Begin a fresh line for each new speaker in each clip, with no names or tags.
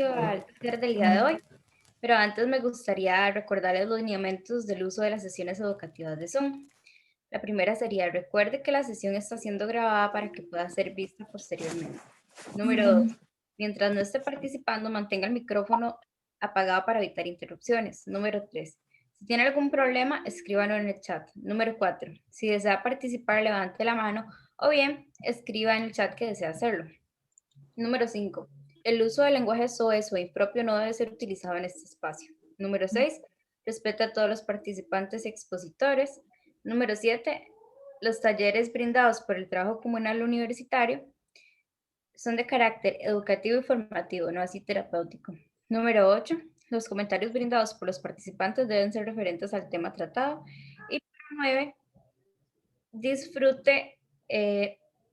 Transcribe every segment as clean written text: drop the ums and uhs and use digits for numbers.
al taller del día de hoy, pero antes me gustaría recordarles los lineamientos del uso de las sesiones educativas de Zoom. La primera sería, recuerde que la sesión está siendo grabada para que pueda ser vista posteriormente. Número 2, mientras no esté participando, mantenga el micrófono apagado para evitar interrupciones. Número 3, si tiene algún problema, escríbalo en el chat. Número 4, si desea participar, levante la mano o bien escriba en el chat que desea hacerlo. Número 5, el uso del lenguaje soez o impropio no debe ser utilizado en este espacio. Número 6, respeta a todos los participantes y expositores. Número 7, los talleres brindados por el trabajo comunal universitario son de carácter educativo y formativo, no así terapéutico. Número 8, los comentarios brindados por los participantes deben ser referentes al tema tratado. Y número 9, disfrute.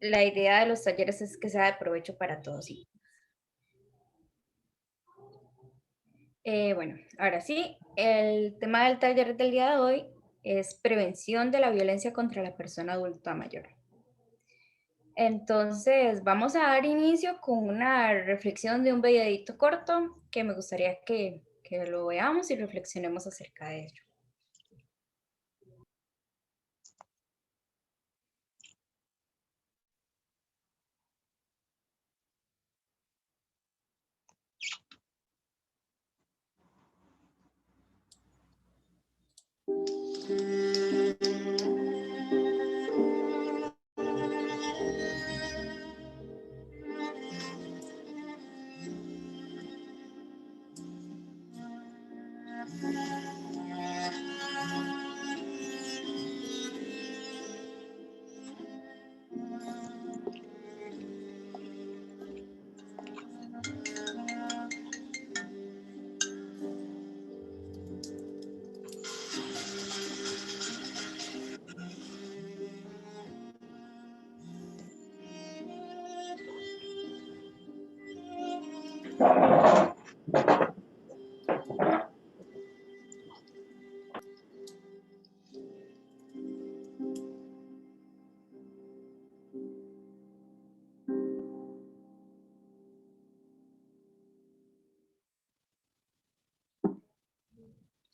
La idea de los talleres es que sea de provecho para todos. Bueno, ahora sí, el tema del taller del día de hoy es prevención de la violencia contra la persona adulta mayor. Entonces, vamos a dar inicio con una reflexión de un videíto corto que me gustaría que lo veamos y reflexionemos acerca de ello.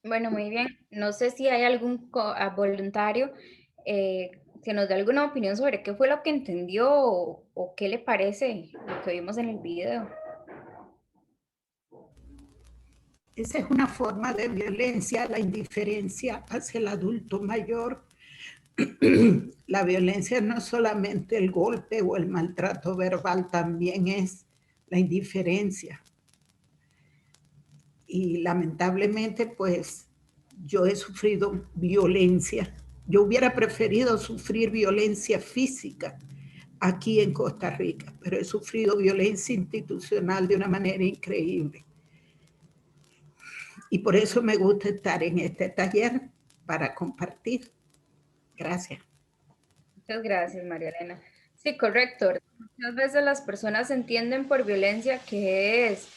Bueno, muy bien. No sé si hay algún voluntario que nos dé alguna opinión sobre qué fue lo que entendió o qué le parece lo que vimos en el video.
Esa es una forma de violencia, la indiferencia hacia el adulto mayor. La violencia no es solamente el golpe o el maltrato verbal, también es la indiferencia. Y lamentablemente, pues, yo he sufrido violencia. Yo hubiera preferido sufrir violencia física aquí en Costa Rica, pero he sufrido violencia institucional de una manera increíble. Y por eso me gusta estar en este taller para compartir. Gracias.
Muchas gracias, María Elena. Sí, correcto. Muchas veces las personas entienden por violencia que es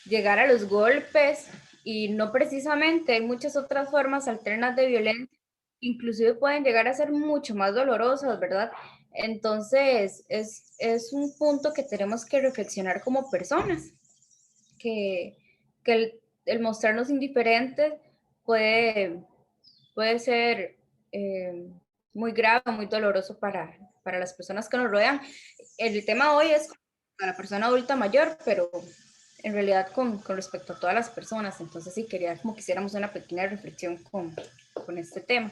llegar a los golpes y no precisamente. Hay muchas otras formas alternas de violencia, inclusive pueden llegar a ser mucho más dolorosas, ¿verdad? Entonces, es un punto que tenemos que reflexionar como personas, que el mostrarnos indiferentes puede ser muy grave, muy doloroso para las personas que nos rodean. El tema hoy es para la persona adulta mayor, pero en realidad con respecto a todas las personas. Entonces sí, quería como que hiciéramos una pequeña reflexión con este tema.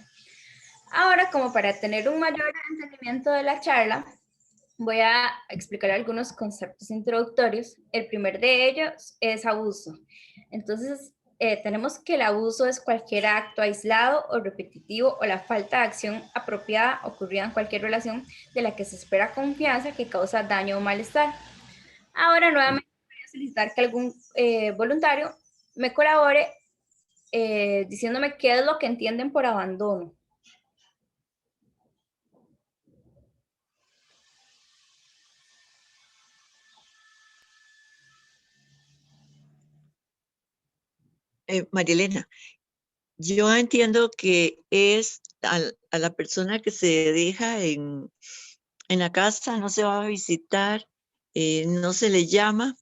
Ahora, como para tener un mayor entendimiento de la charla, voy a explicar algunos conceptos introductorios. El primer de ellos es abuso. Entonces, tenemos que el abuso es cualquier acto aislado o repetitivo o la falta de acción apropiada ocurrida en cualquier relación de la que se espera confianza que causa daño o malestar. Ahora, nuevamente, voy a solicitar que algún voluntario me colabore diciéndome qué es lo que entienden por abandono.
María Elena, yo entiendo que es a la persona que se deja en la casa, no se va a visitar, no se le llama,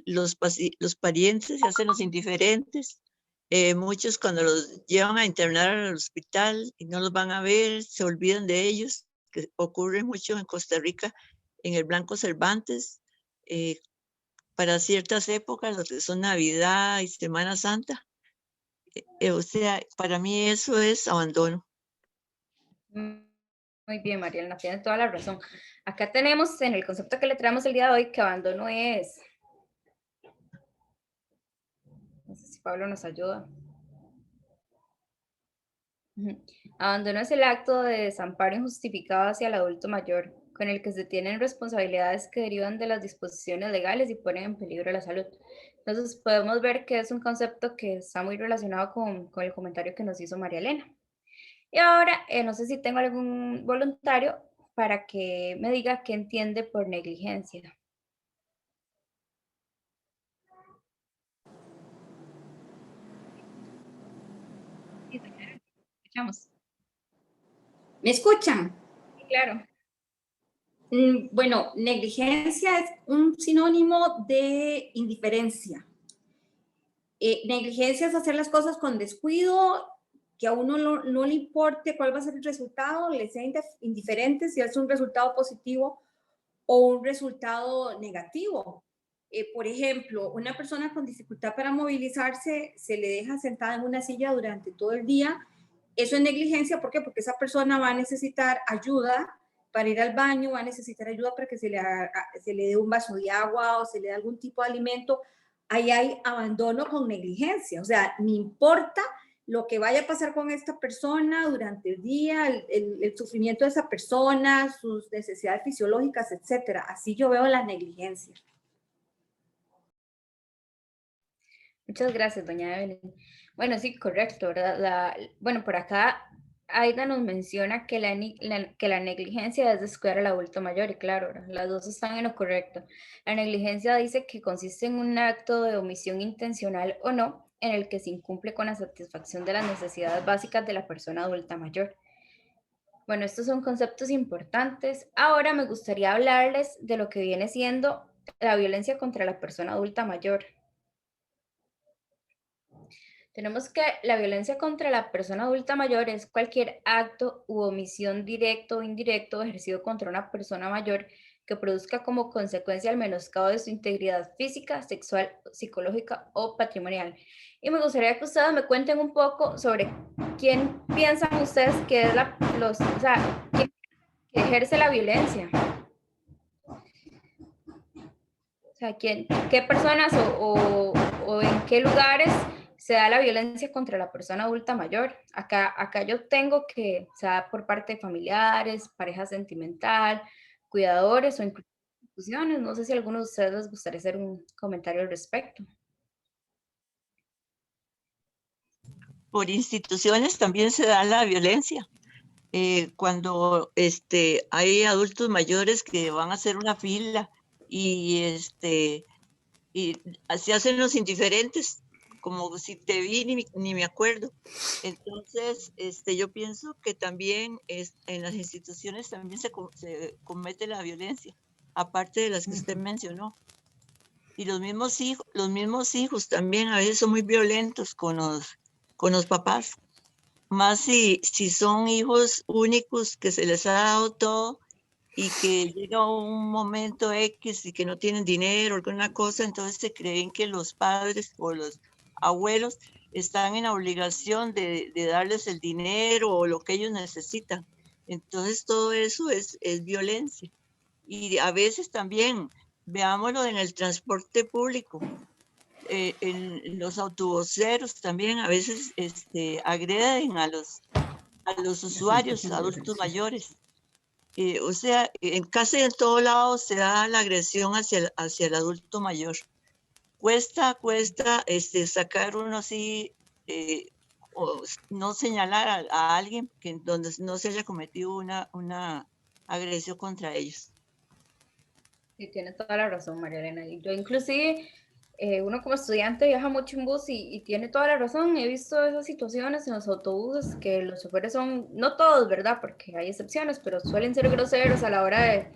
los parientes se hacen los indiferentes. Muchos cuando los llevan a internar al hospital y no los van a ver, se olvidan de ellos, que ocurre mucho en Costa Rica, en el Blanco Cervantes, para ciertas épocas, lo que son Navidad y Semana Santa. O sea, para mí eso es abandono.
Muy bien, Marielena, tienes toda la razón. Acá tenemos en el concepto que le traemos el día de hoy que abandono es... No sé si Pablo nos ayuda. Abandono es el acto de desamparo injustificado hacia el adulto mayor, con el que se tienen responsabilidades que derivan de las disposiciones legales y ponen en peligro la salud. Entonces podemos ver que es un concepto que está muy relacionado con el comentario que nos hizo María Elena. Y ahora, no sé si tengo algún voluntario para que me diga qué entiende por negligencia. Sí, escuchamos.
¿Me escuchan?
Sí, claro.
Bueno, negligencia es un sinónimo de indiferencia. Negligencia es hacer las cosas con descuido, que a uno no le importe cuál va a ser el resultado, le sea indiferente si es un resultado positivo o un resultado negativo. Por ejemplo, una persona con dificultad para movilizarse se le deja sentada en una silla durante todo el día. Eso es negligencia, ¿por qué? Porque esa persona va a necesitar ayuda para ir al baño, va a necesitar ayuda para que se le dé un vaso de agua o se le dé algún tipo de alimento. Ahí hay abandono con negligencia, o sea, me importa lo que vaya a pasar con esta persona durante el día, el sufrimiento de esa persona, sus necesidades fisiológicas, etcétera. Así yo veo la negligencia.
Muchas gracias, doña Evelyn. Bueno, sí, correcto, ¿verdad? Bueno, por acá Aida nos menciona que la negligencia es descuidar al adulto mayor, y claro, ¿verdad? Las dos están en lo correcto. La negligencia dice que consiste en un acto de omisión intencional o no, en el que se incumple con la satisfacción de las necesidades básicas de la persona adulta mayor. Bueno, estos son conceptos importantes. Ahora me gustaría hablarles de lo que viene siendo la violencia contra la persona adulta mayor. Tenemos que la violencia contra la persona adulta mayor es cualquier acto u omisión directo o indirecto ejercido contra una persona mayor que produzca como consecuencia el menoscabo de su integridad física, sexual, psicológica o patrimonial. Y me gustaría que ustedes me cuenten un poco sobre quién piensan ustedes que es quién ejerce la violencia. O sea, qué personas o en qué lugares se da la violencia contra la persona adulta mayor. Acá yo tengo que se da por parte de familiares, pareja sentimental, cuidadores o incluso instituciones. No sé si a alguno de ustedes les gustaría hacer un comentario al respecto.
Por instituciones también se da la violencia. Cuando hay adultos mayores que van a hacer una fila y se hacen los indiferentes, como si te vi ni me acuerdo. Entonces, yo pienso que también en las instituciones también se comete la violencia, aparte de las que usted mencionó. Y los mismos hijos también a veces son muy violentos con los papás. Más si son hijos únicos que se les ha dado todo y que llega un momento X y que no tienen dinero o alguna cosa, entonces se creen que los padres o los abuelos están en la obligación de darles el dinero o lo que ellos necesitan. Entonces todo eso es violencia. Y a veces también, veámoslo en el transporte público, en los autobuseros también a veces agreden a los usuarios, adultos mayores. O sea, en casi en todo lado se da la agresión hacia el adulto mayor. Cuesta sacar uno así, o no señalar a alguien donde no se haya cometido una agresión contra ellos.
Sí, tiene toda la razón, María Elena. Y yo inclusive, uno como estudiante viaja mucho en bus y tiene toda la razón. He visto esas situaciones en los autobuses que los choferes son, no todos, ¿verdad? Porque hay excepciones, pero suelen ser groseros a la hora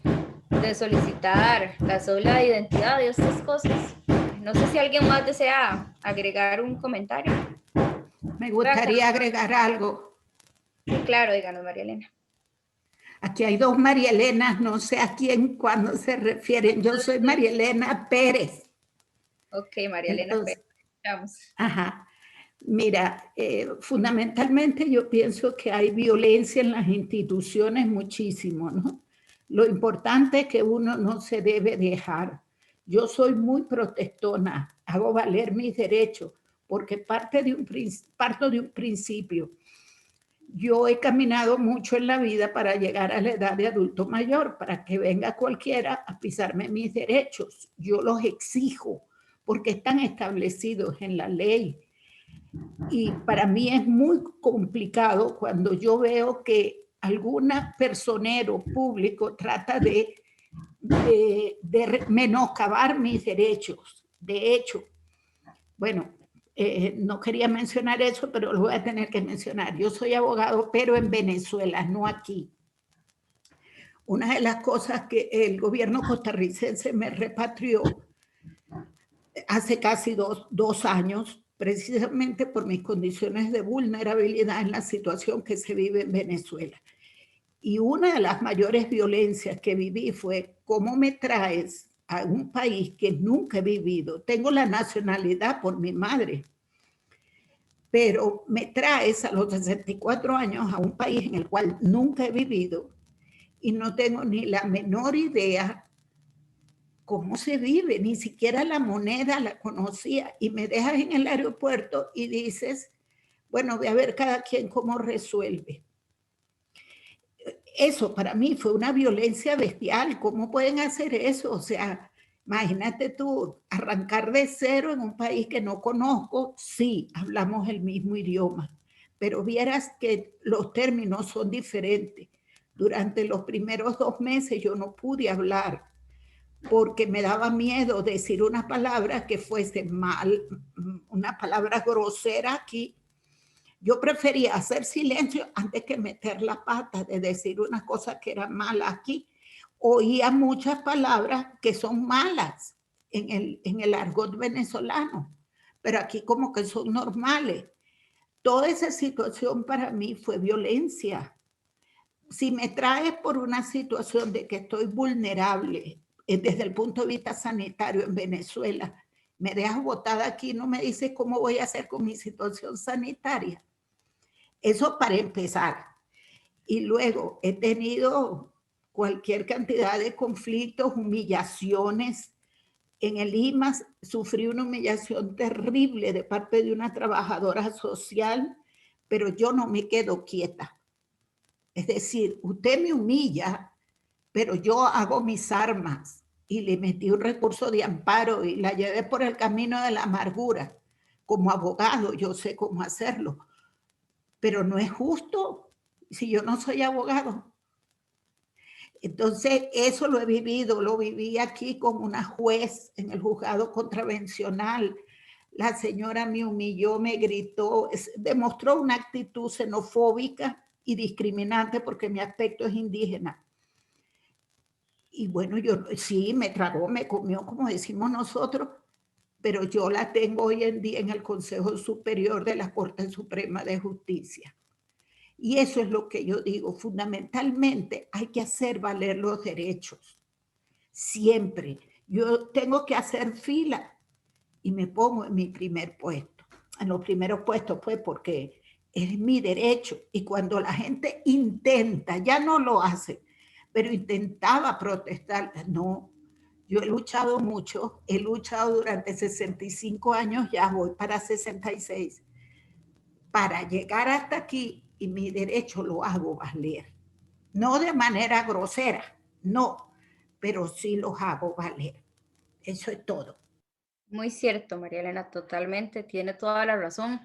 de solicitar la cédula de identidad y estas cosas. No sé si alguien más desea agregar un comentario.
Me gustaría agregar algo.
Sí, claro, díganos, María Elena.
Aquí hay dos María Elenas, no sé a quién cuando se refieren. Yo soy María Elena Pérez.
Ok, María Elena Pérez. Vamos.
Ajá. Mira, fundamentalmente yo pienso que hay violencia en las instituciones muchísimo, ¿no? Lo importante es que uno no se debe dejar. Yo soy muy protestona, hago valer mis derechos, porque parto de un principio. Yo he caminado mucho en la vida para llegar a la edad de adulto mayor, para que venga cualquiera a pisarme mis derechos. Yo los exijo, porque están establecidos en la ley. Y para mí es muy complicado cuando yo veo que algún personero público trata de menoscabar mis derechos. De hecho, bueno, no quería mencionar eso, pero lo voy a tener que mencionar. Yo soy abogado, pero en Venezuela, no aquí. Una de las cosas que el gobierno costarricense me repatrió hace casi dos años, precisamente por mis condiciones de vulnerabilidad en la situación que se vive en Venezuela. Y una de las mayores violencias que viví fue cómo me traes a un país que nunca he vivido. Tengo la nacionalidad por mi madre, pero me traes a los 64 años a un país en el cual nunca he vivido y no tengo ni la menor idea cómo se vive, ni siquiera la moneda la conocía, y me dejas en el aeropuerto y dices, bueno, voy a ver cada quien cómo resuelve. Eso para mí fue una violencia bestial. ¿Cómo pueden hacer eso? O sea, imagínate tú, arrancar de cero en un país que no conozco. Sí, hablamos el mismo idioma, pero vieras que los términos son diferentes. Durante los primeros 2 meses yo no pude hablar porque me daba miedo decir una palabra que fuese mal, una palabra grosera aquí. Yo prefería hacer silencio antes que meter la pata de decir una cosa que era mala aquí. Oía muchas palabras que son malas en el argot venezolano, pero aquí como que son normales. Toda esa situación para mí fue violencia. Si me traes por una situación de que estoy vulnerable desde el punto de vista sanitario en Venezuela, me dejas botada aquí, no me dices cómo voy a hacer con mi situación sanitaria. Eso para empezar. Y luego he tenido cualquier cantidad de conflictos, humillaciones. En el IMAS sufrí una humillación terrible de parte de una trabajadora social, pero yo no me quedo quieta. Es decir, usted me humilla, pero yo hago mis armas, y le metí un recurso de amparo y la llevé por el camino de la amargura. Como abogado yo sé cómo hacerlo, pero no es justo si yo no soy abogado. Entonces, eso lo he vivido, lo viví aquí con una juez en el juzgado contravencional. La señora me humilló, me gritó, demostró una actitud xenofóbica y discriminante porque mi aspecto es indígena. Y bueno, yo sí, me tragó, me comió, como decimos nosotros, pero yo la tengo hoy en día en el Consejo Superior de la Corte Suprema de Justicia. Y eso es lo que yo digo, fundamentalmente hay que hacer valer los derechos, siempre. Yo tengo que hacer fila y me pongo en mi primer puesto. En los primeros puestos pues porque es mi derecho, y cuando la gente intenta, ya no lo hace, pero intentaba protestar, no. Yo he luchado mucho, he luchado durante 65 años, ya voy para 66, para llegar hasta aquí, y mi derecho lo hago valer. No de manera grosera, no, pero sí los hago valer. Eso es todo.
Muy cierto, María Elena, totalmente, tiene toda la razón.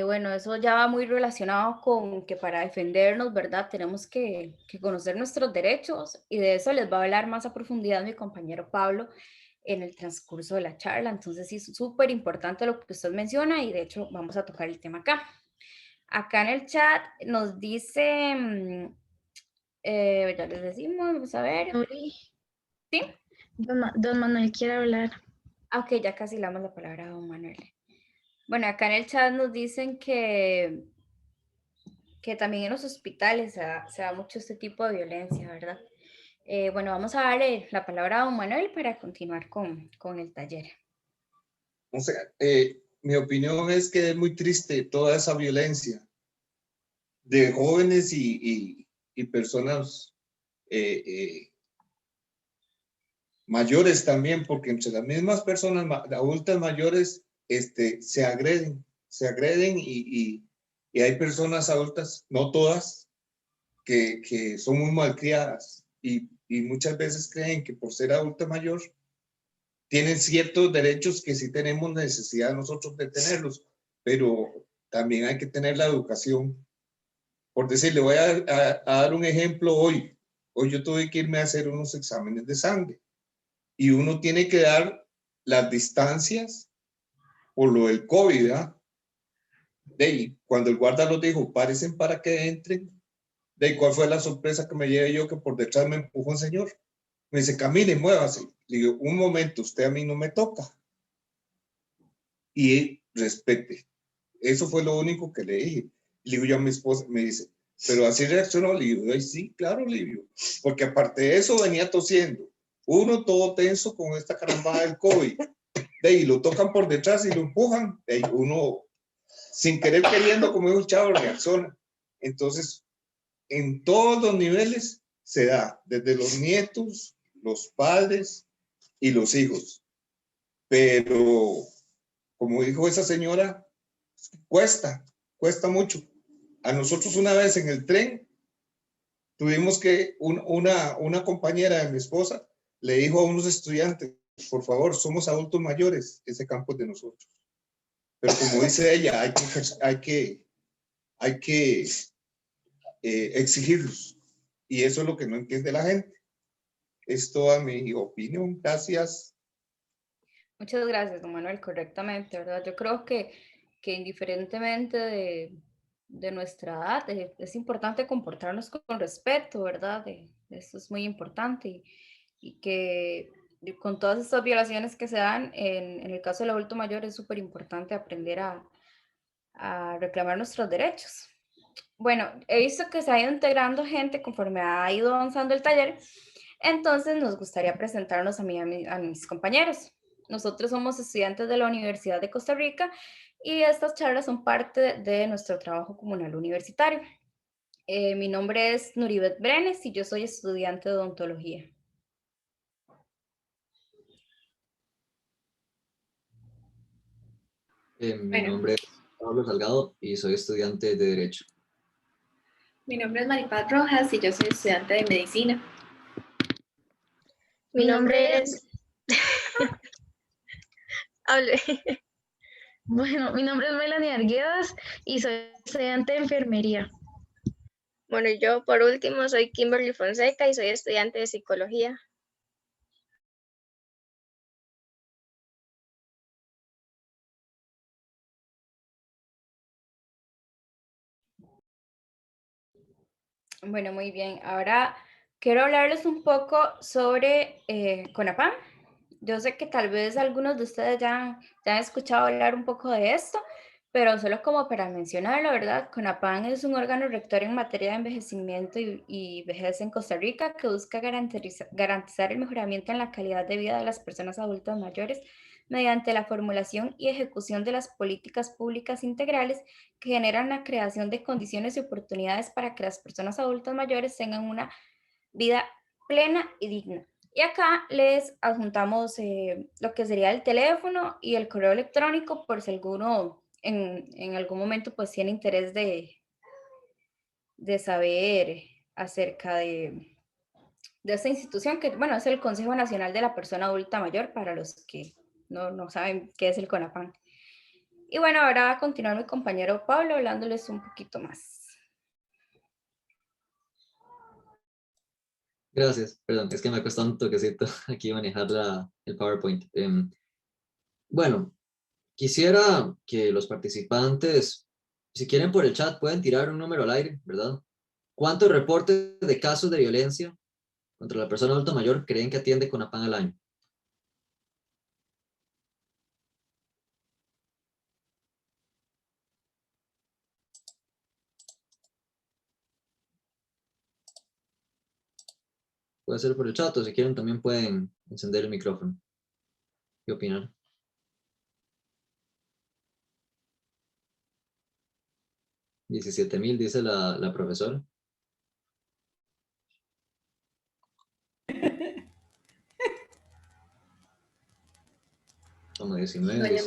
Bueno, eso ya va muy relacionado con que para defendernos, ¿verdad? Tenemos que conocer nuestros derechos, y de eso les va a hablar más a profundidad mi compañero Pablo en el transcurso de la charla. Entonces sí, es súper importante lo que usted menciona, y de hecho vamos a tocar el tema acá. Acá en el chat nos dice, ya les decimos, vamos a ver. ¿Sí?
Don Manuel quiere hablar.
Ok, ya casi le damos la palabra a don Manuel. Bueno, acá en el chat nos dicen que también en los hospitales se da mucho este tipo de violencia, ¿verdad? Bueno, vamos a darle la palabra a don Manuel para continuar con el taller.
O sea, mi opinión es que es muy triste toda esa violencia de jóvenes y personas mayores también, porque entre las mismas personas adultas mayores se agreden y hay personas adultas, no todas, que son muy malcriadas y muchas veces creen que por ser adulta mayor tienen ciertos derechos que sí tenemos necesidad nosotros de tenerlos, pero también hay que tener la educación. Por decir, le voy a dar un ejemplo hoy. Hoy yo tuve que irme a hacer unos exámenes de sangre y uno tiene que dar las distancias por lo del COVID, ¿verdad? De ahí, cuando el guarda los dijo, párense para que entren, de ahí, ¿cuál fue la sorpresa que me llevé yo? Que por detrás me empujó un señor. Me dice, camine, muévase. Le digo, un momento, usted a mí no me toca. Y respete. Eso fue lo único que le dije. Le digo yo a mi esposa, me dice, pero así reaccionó. Le digo, ay, sí, claro, Livio. Porque aparte de eso venía tosiendo. Uno todo tenso con esta carambada del COVID. De ahí lo tocan por detrás y lo empujan. De ahí uno, sin querer queriendo, como dijo el chavo, reacciona. Entonces, en todos los niveles se da, desde los nietos, los padres y los hijos. Pero, como dijo esa señora, cuesta mucho. A nosotros una vez en el tren, tuvimos que, una compañera de mi esposa le dijo a unos estudiantes, por favor, somos adultos mayores, ese campo es de nosotros. Pero como dice ella, hay que exigirlos. Y eso es lo que no entiende la gente. Es toda mi opinión. Gracias.
Muchas gracias, don Manuel, correctamente, ¿verdad? Yo creo que indiferentemente de nuestra edad, es importante comportarnos con respeto, ¿verdad? Eso es muy importante y que con todas estas violaciones que se dan, en el caso del adulto mayor es súper importante aprender a reclamar nuestros derechos. Bueno, he visto que se ha ido integrando gente conforme ha ido avanzando el taller, entonces nos gustaría presentarnos a mis compañeros. Nosotros somos estudiantes de la Universidad de Costa Rica y estas charlas son parte de nuestro trabajo comunal universitario. Mi nombre es Nuribet Brenes y yo soy estudiante de odontología.
Mi nombre es Pablo Salgado y soy estudiante de Derecho.
Mi nombre es Maripaz Rojas y yo soy estudiante de Medicina.
Mi nombre es...
Hable.
Bueno, mi nombre es Melanie Arguedas y soy estudiante de enfermería.
Bueno, y yo por último soy Kimberly Fonseca y soy estudiante de psicología.
Bueno, muy bien. Ahora quiero hablarles un poco sobre CONAPAM. Yo sé que tal vez algunos de ustedes ya han escuchado hablar un poco de esto, pero solo como para mencionarlo, ¿verdad? CONAPAM es un órgano rector en materia de envejecimiento y vejez en Costa Rica que busca garantizar el mejoramiento en la calidad de vida de las personas adultas mayores mediante la formulación y ejecución de las políticas públicas integrales que generan la creación de condiciones y oportunidades para que las personas adultas mayores tengan una vida plena y digna. Y acá les adjuntamos lo que sería el teléfono y el correo electrónico por si alguno en algún momento pues tiene interés de saber acerca de esta institución que, bueno, es el Consejo Nacional de la Persona Adulta Mayor para los que no saben qué es el CONAPAM. Y bueno, ahora va a continuar mi compañero Pablo hablándoles un poquito más.
Gracias, perdón, es que me ha costado un toquecito aquí manejar el PowerPoint. Bueno, quisiera que los participantes, si quieren por el chat, pueden tirar un número al aire, ¿verdad? ¿Cuántos reportes de casos de violencia contra la persona adulta mayor creen que atiende CONAPAM al año? Puede ser por el chat o si quieren también pueden encender el micrófono. ¿Qué opinan? $17,000 dice la profesora. Como 19.
Doña
dice.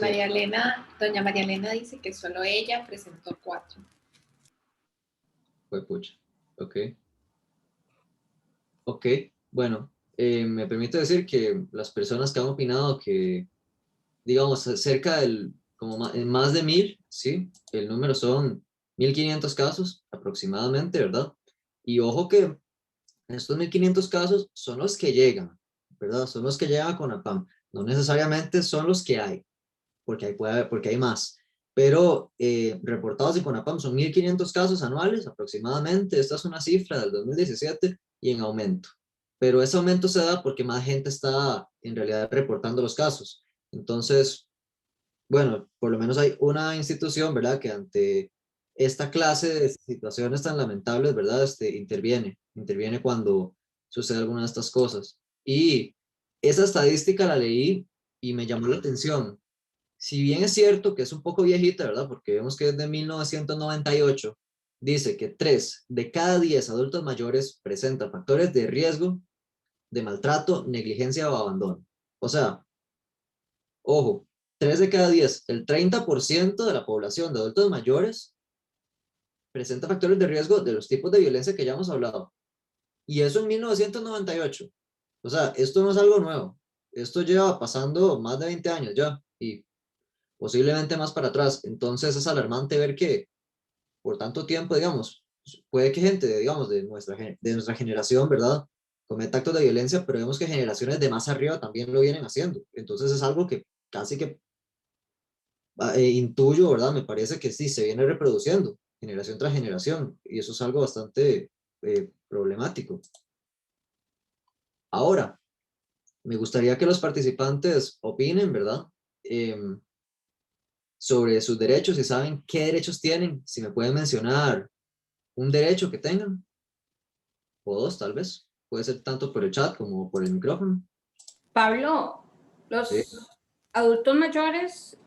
Doña María Elena dice que solo ella presentó 4.
Fue pucha. Ok. Ok, bueno, me permite decir que las personas que han opinado que, digamos, cerca del, como más de 1,000, ¿sí? El número son 1,500 casos aproximadamente, ¿verdad? Y ojo que estos 1,500 casos son los que llegan, ¿verdad? Son los que llegan a CONAPAM. No necesariamente son los que hay, porque hay más. Pero reportados de CONAPAM son 1,500 casos anuales aproximadamente. Esta es una cifra del 2017 y en aumento. Pero ese aumento se da porque más gente está en realidad reportando los casos. Entonces, bueno, por lo menos hay una institución, ¿verdad? Que ante esta clase de situaciones tan lamentables, ¿verdad? Interviene cuando sucede alguna de estas cosas. Y esa estadística la leí y me llamó la atención. Si bien es cierto que es un poco viejita, ¿verdad? Porque vemos que es de 1998, dice que 3 de cada 10 adultos mayores presentan factores de riesgo de maltrato, negligencia o abandono. O sea, ojo, 3 de cada 10, el 30% de la población de adultos mayores presenta factores de riesgo de los tipos de violencia que ya hemos hablado. Y eso en 1998. O sea, esto no es algo nuevo. Esto lleva pasando más de 20 años ya y posiblemente más para atrás. Entonces es alarmante ver que por tanto tiempo, digamos, puede que gente, digamos, de nuestra generación, ¿verdad? Cometa actos de violencia, pero vemos que generaciones de más arriba también lo vienen haciendo. Entonces es algo que casi que intuyo, ¿verdad? Me parece que sí, se viene reproduciendo generación tras generación y eso es algo bastante problemático. Ahora, me gustaría que los participantes opinen, ¿verdad? Sobre sus derechos, si saben qué derechos tienen, si me pueden mencionar un derecho que tengan, o dos tal vez, puede ser tanto por el chat como por el micrófono.
Pablo, los
Sí.
adultos mayores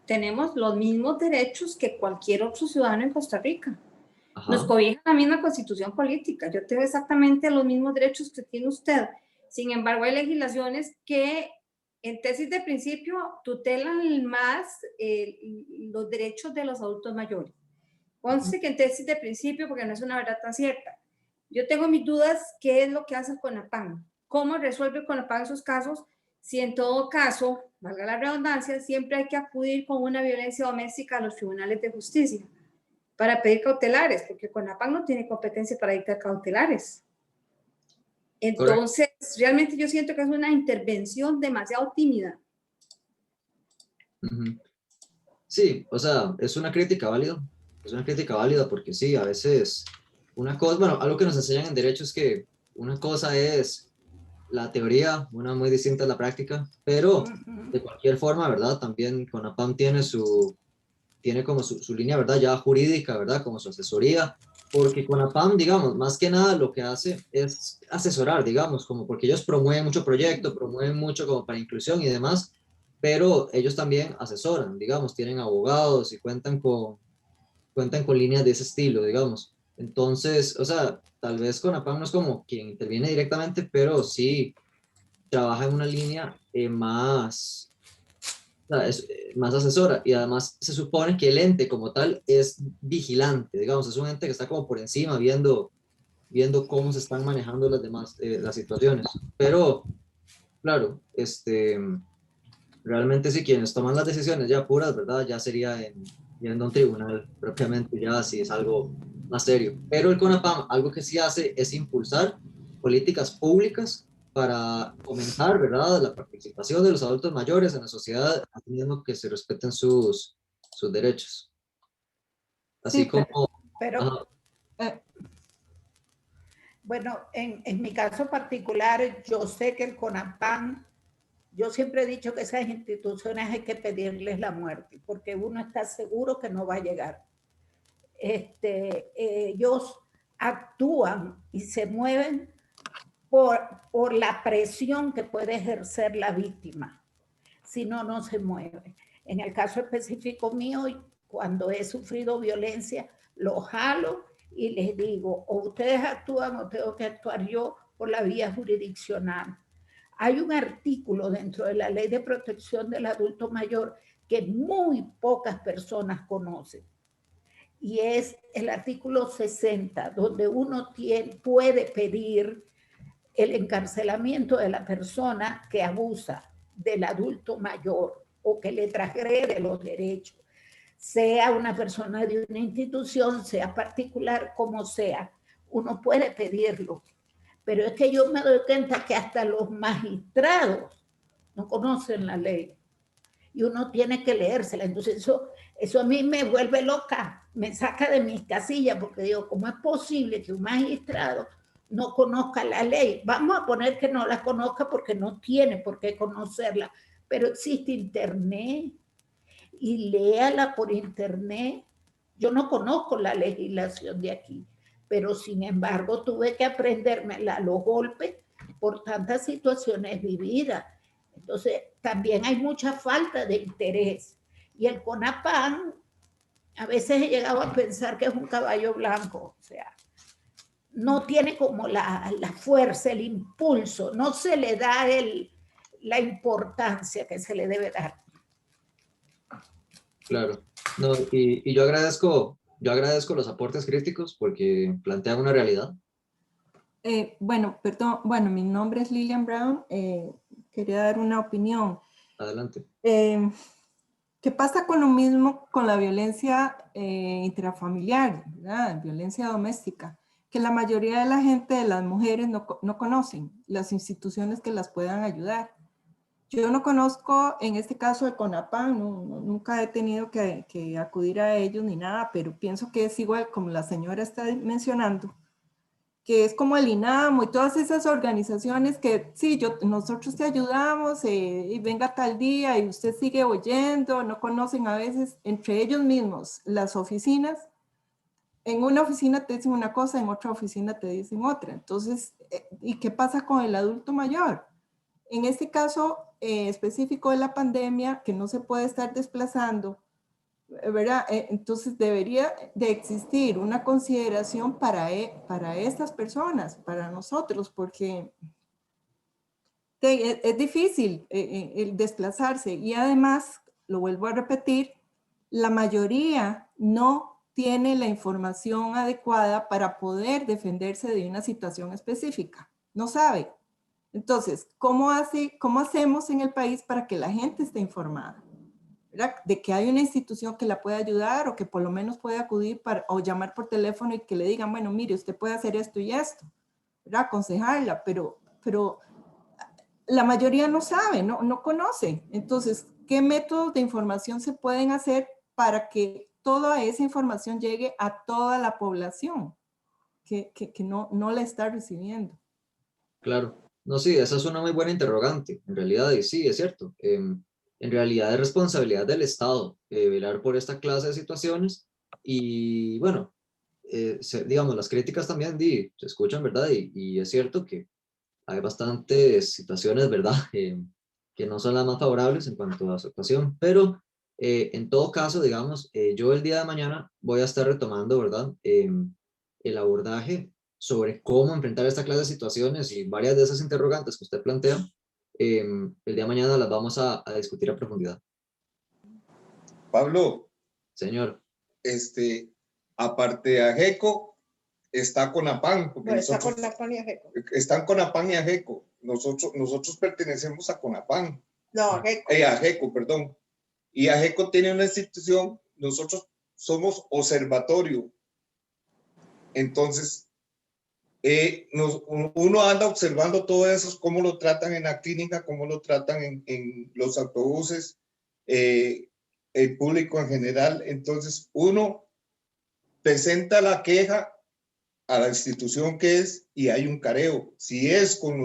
tenemos los mismos derechos que cualquier otro ciudadano en Costa Rica.
Ajá.
Nos cobija la misma constitución política. Yo tengo exactamente los mismos derechos que tiene usted. Sin embargo, hay legislaciones que en tesis de principio tutelan más los derechos de los adultos mayores. Conste que en tesis de principio, porque no es una verdad tan cierta. Yo tengo mis dudas, ¿qué es lo que hace CONAPAM? ¿Cómo resuelve CONAPAM esos casos? Si en todo caso, valga la redundancia, siempre hay que acudir con una violencia doméstica a los tribunales de justicia para pedir cautelares, porque CONAPAM no tiene competencia para dictar cautelares. Entonces, correcto, realmente yo siento que es una intervención demasiado tímida.
Sí, o sea, es una crítica válida porque sí, a veces una cosa, bueno, algo que nos enseñan en derecho es que una cosa es la teoría, una muy distinta a la práctica, pero de cualquier forma, ¿verdad? También CONAPAM tiene como su línea, ¿verdad? Ya jurídica, ¿verdad? Como su asesoría, porque CONAPAM, digamos, más que nada lo que hace es asesorar, digamos, como porque ellos promueven mucho proyecto, promueven mucho como para inclusión y demás, pero ellos también asesoran, digamos, tienen abogados y cuentan con líneas de ese estilo, digamos. Entonces, o sea, tal vez CONAPAM no es como quien interviene directamente, pero sí trabaja en una línea más, o sea, es más asesora y además se supone que el ente como tal es vigilante, digamos, es un ente que está como por encima viendo cómo se están manejando las demás, las situaciones. Pero, claro, realmente sí, quienes toman las decisiones ya puras, ¿verdad? Ya sería yendo a un tribunal propiamente, ya si es algo más serio. Pero el CONAPAM, algo que sí hace es impulsar políticas públicas para fomentar, ¿verdad?, la participación de los adultos mayores en la sociedad, haciendo que se respeten sus derechos. Así
Sí,
como...
pero Bueno, en mi caso particular, yo sé que el CONAPAN, yo siempre he dicho que esas instituciones hay que pedirles la muerte, porque uno está seguro que no va a llegar. Ellos actúan y se mueven por la presión que puede ejercer la víctima. Si no, no se mueve. En el caso específico mío, cuando he sufrido violencia, lo jalo y les digo, o ustedes actúan o tengo que actuar yo por la vía jurisdiccional. Hay un artículo dentro de la Ley de Protección del Adulto Mayor que muy pocas personas conocen, y es el artículo 60, donde uno puede pedir el encarcelamiento de la persona que abusa del adulto mayor o que le transgrede los derechos, sea una persona de una institución, sea particular, como sea. Uno puede pedirlo, pero es que yo me doy cuenta que hasta los magistrados no conocen la ley y uno tiene que leérsela. Entonces eso a mí me vuelve loca, me saca de mis casillas, porque digo, ¿cómo es posible que un magistrado no conozca la ley? Vamos a poner que no la conozca porque no tiene por qué conocerla, pero existe internet y léala por internet. Yo no conozco la legislación de aquí, pero sin embargo tuve que aprendérmela a los golpes por tantas situaciones vividas. Entonces, también hay mucha falta de interés. Y el CONAPAN, a veces he llegado a pensar que es un caballo blanco, o sea, no tiene como la fuerza, el impulso, no se le da la importancia que se le debe dar.
Claro. No, y yo agradezco los aportes críticos porque plantean una realidad.
Bueno, perdón, bueno, mi nombre es Lilian Brown, quería dar una opinión.
Adelante.
¿Qué pasa con lo mismo con la violencia intrafamiliar, ¿verdad? Violencia doméstica? Que la mayoría de la gente, de las mujeres, no conocen las instituciones que las puedan ayudar. Yo no conozco, en este caso, el CONAPAN, nunca he tenido que acudir a ellos ni nada, pero pienso que es igual como la señora está mencionando, que es como el INAMO y todas esas organizaciones que sí, nosotros te ayudamos y venga tal día y usted sigue oyendo, no conocen a veces entre ellos mismos las oficinas. En una oficina te dicen una cosa, en otra oficina te dicen otra. Entonces, ¿y qué pasa con el adulto mayor? En este caso específico de la pandemia, que no se puede estar desplazando, ¿verdad? Entonces debería de existir una consideración para estas personas, para nosotros, porque es difícil el desplazarse y además, lo vuelvo a repetir, la mayoría no tiene la información adecuada para poder defenderse de una situación específica, no sabe. Entonces, ¿cómo hacemos en el país para que la gente esté informada? ¿Verdad? De que hay una institución que la pueda ayudar o que por lo menos puede acudir o llamar por teléfono y que le digan, bueno, mire, usted puede hacer esto y esto, ¿verdad? Aconsejarla, pero la mayoría no sabe, no conoce. Entonces, ¿qué métodos de información se pueden hacer para que toda esa información llegue a toda la población que no la está recibiendo?
Claro. No, sí, esa es una muy buena interrogante, en realidad, y sí, es cierto. En realidad es responsabilidad del Estado velar por esta clase de situaciones y, bueno, digamos, las críticas también se escuchan, ¿verdad? Y es cierto que hay bastantes situaciones, ¿verdad? Que no son las más favorables en cuanto a su actuación, pero en todo caso, digamos, yo el día de mañana voy a estar retomando, ¿verdad? El abordaje sobre cómo enfrentar esta clase de situaciones y varias de esas interrogantes que usted plantea, el día de mañana las vamos a discutir a profundidad.
Pablo.
Señor.
Aparte de AGECO, está CONAPAN.
Bueno, está CONAPAN y AGECO.
Están CONAPAN y AGECO. Nosotros pertenecemos a CONAPAN.
No, AGECO.
AGECO, perdón. Y AGECO tiene una institución, nosotros somos observatorio. Entonces, uno anda observando todo eso, cómo lo tratan en la clínica, cómo lo tratan en los autobuses, el público en general. Entonces, uno presenta la queja a la institución que es y hay un careo. Si es con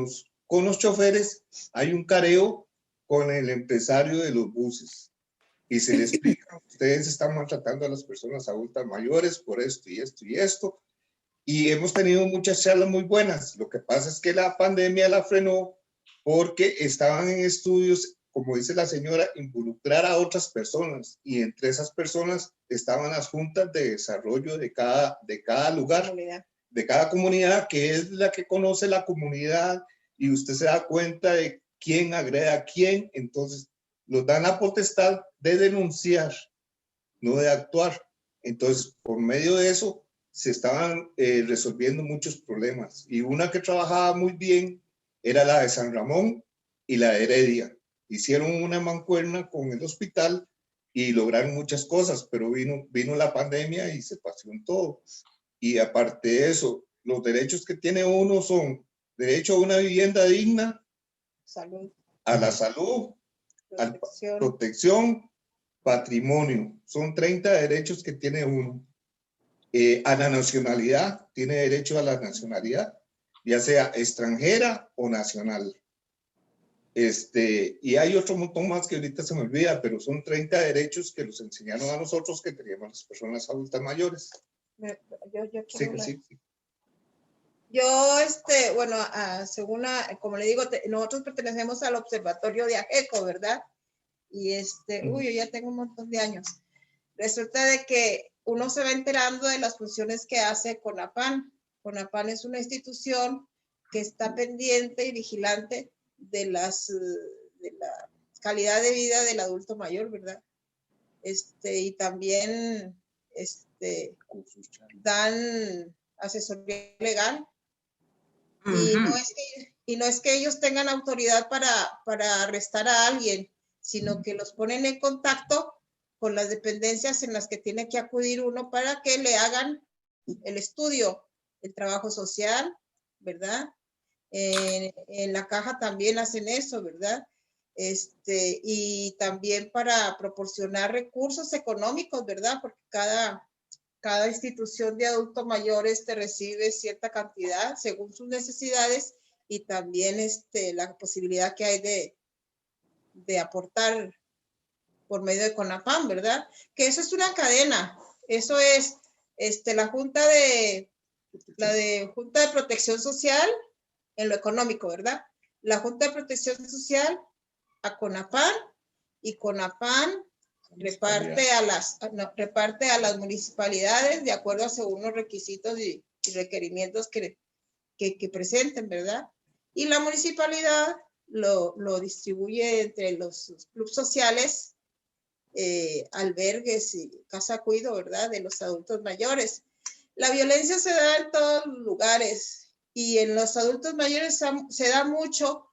los choferes, hay un careo con el empresario de los buses. Y se le explica, ustedes están maltratando a las personas adultas mayores por esto y esto y esto. Y hemos tenido muchas charlas muy buenas. Lo que pasa es que la pandemia la frenó porque estaban en estudios, como dice la señora, involucrar a otras personas. Y entre esas personas estaban las juntas de desarrollo de cada lugar, de cada comunidad, que es la que conoce la comunidad, y usted se da cuenta de quién agrede a quién. Entonces, nos dan la potestad de denunciar, no de actuar. Entonces, por medio de eso, se estaban resolviendo muchos problemas. Y una que trabajaba muy bien era la de San Ramón y la de Heredia. Hicieron una mancuerna con el hospital y lograron muchas cosas, pero vino la pandemia y se pasó en todo. Y aparte de eso, los derechos que tiene uno son derecho a una vivienda digna,
Salud.
a la salud,
Protección.
Protección, patrimonio. Son 30 derechos que tiene uno. A la nacionalidad, tiene derecho a la nacionalidad, ya sea extranjera o nacional. Y hay otro montón más que ahorita se me olvida, pero son 30 derechos que los enseñaron a nosotros que teníamos las personas adultas mayores.
Sí. Yo, bueno, según, como le digo, nosotros pertenecemos al observatorio de AGECO, ¿verdad? Y yo ya tengo un montón de años. Resulta de que uno se va enterando de las funciones que hace CONAPAN. CONAPAN es una institución que está pendiente y vigilante de la calidad de vida del adulto mayor, ¿verdad? Y también dan asesoría legal. Y no es que ellos tengan autoridad para arrestar a alguien, sino que los ponen en contacto con las dependencias en las que tiene que acudir uno para que le hagan el estudio, el trabajo social, ¿verdad? En la caja también hacen eso, ¿verdad? Y también para proporcionar recursos económicos, ¿verdad? Porque cada institución de adulto mayor recibe cierta cantidad según sus necesidades y también la posibilidad que hay de aportar por medio de CONAPAN, ¿verdad? Que eso es una cadena. Eso es la Junta de Protección Social en lo económico, ¿verdad? La Junta de Protección Social a CONAPAN y CONAPAN reparte a las municipalidades de acuerdo a según los requisitos y requerimientos que presenten, ¿verdad? Y la municipalidad lo distribuye entre los clubes sociales, albergues y casa cuido, ¿verdad? De los adultos mayores. La violencia se da en todos los lugares y en los adultos mayores se da mucho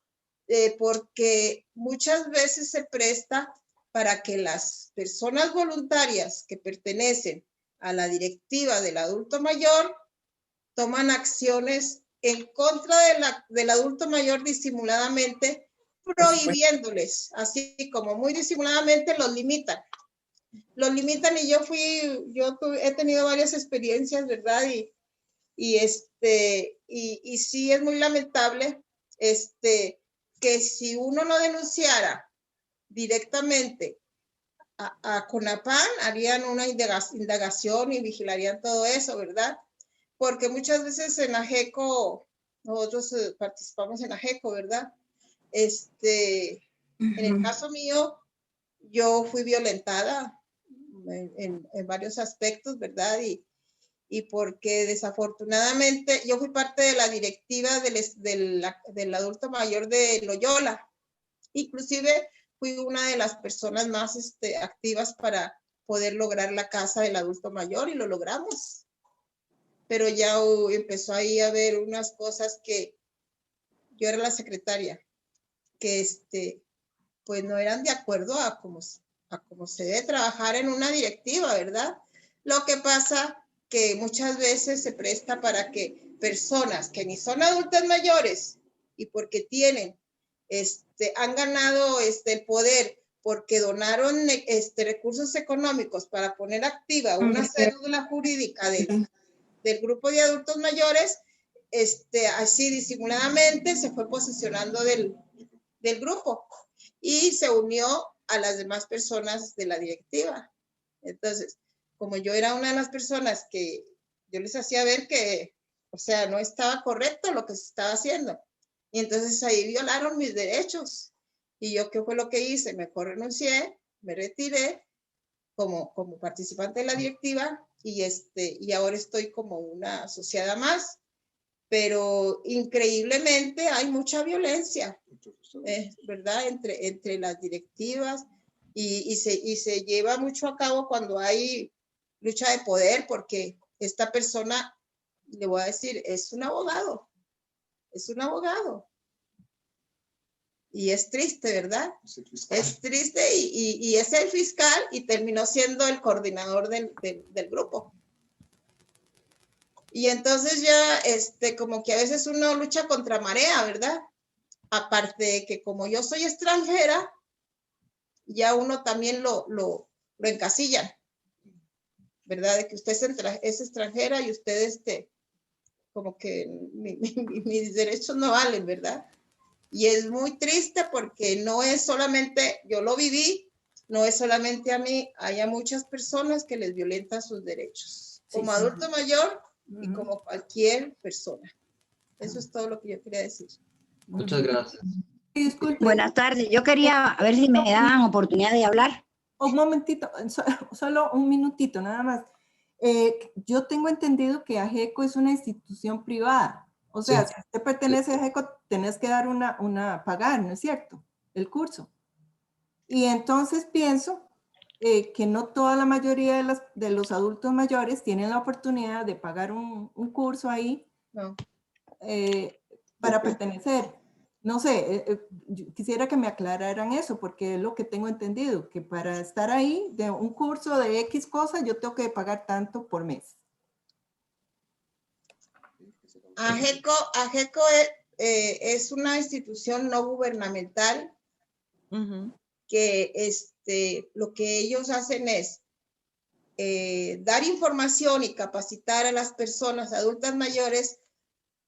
porque muchas veces se presta para que las personas voluntarias que pertenecen a la directiva del adulto mayor toman acciones en contra del adulto mayor disimuladamente, prohibiéndoles, así como muy disimuladamente los limitan. Los limitan y yo he tenido varias experiencias, ¿verdad? Y sí es muy lamentable que si uno no denunciara directamente a CONAPAN, harían una indagación y vigilarían todo eso, ¿verdad? Porque muchas veces en AGECO, nosotros participamos en AGECO, ¿verdad? En el caso mío, yo fui violentada en varios aspectos, ¿verdad? Y porque desafortunadamente yo fui parte de la directiva del adulto mayor de Loyola. Inclusive fui una de las personas más activas para poder lograr la casa del adulto mayor y lo logramos. Pero ya empezó ahí a haber unas cosas que yo era la secretaria, que pues no eran de acuerdo a cómo se debe trabajar en una directiva, ¿verdad? Lo que pasa que muchas veces se presta para que personas que ni son adultas mayores y porque tienen, han ganado el poder porque donaron recursos económicos para poner activa una cédula jurídica
del grupo de adultos mayores, así disimuladamente se fue posesionando del grupo y se unió a las demás personas de la directiva. Entonces, como yo era una de las personas que yo les hacía ver que, o sea, no estaba correcto lo que se estaba haciendo. Y entonces ahí violaron mis derechos. Y yo, ¿qué fue lo que hice? Mejor renuncié, me retiré como participante de la directiva y ahora estoy como una asociada más. Pero increíblemente hay mucha violencia, ¿verdad? Entre las directivas y se lleva mucho a cabo cuando hay lucha de poder, porque esta persona, le voy a decir, es un abogado. Y es triste, ¿verdad? Es triste y es el fiscal y terminó siendo el coordinador del grupo. Y entonces ya, como que a veces uno lucha contra marea, ¿verdad? Aparte de que como yo soy extranjera, ya uno también lo encasilla, ¿verdad? De que usted es extranjera y usted, como que mis derechos no valen, ¿verdad? Y es muy triste porque no es solamente, yo lo viví, no es solamente a mí, hay a muchas personas que les violentan sus derechos, como adulto mayor y como cualquier persona. Eso es todo lo que yo quería decir.
Muchas gracias.
Disculpe.
Buenas tardes. Yo quería a ver si me daban oportunidad de hablar.
Un momentito, solo un minutito nada más. Yo tengo entendido que AGECO es una institución privada. O sea,
Sí.
si usted pertenece a AGECO, tenés que dar pagar, ¿no es cierto? El curso. Y entonces pienso que no toda la mayoría de los adultos mayores tienen la oportunidad de pagar un curso ahí para pertenecer. No sé, quisiera que me aclararan eso, porque es lo que tengo entendido, que para estar ahí de un curso de X cosas, yo tengo que pagar tanto por mes.
AGECO es una institución no gubernamental que lo que ellos hacen es dar información y capacitar a las personas adultas mayores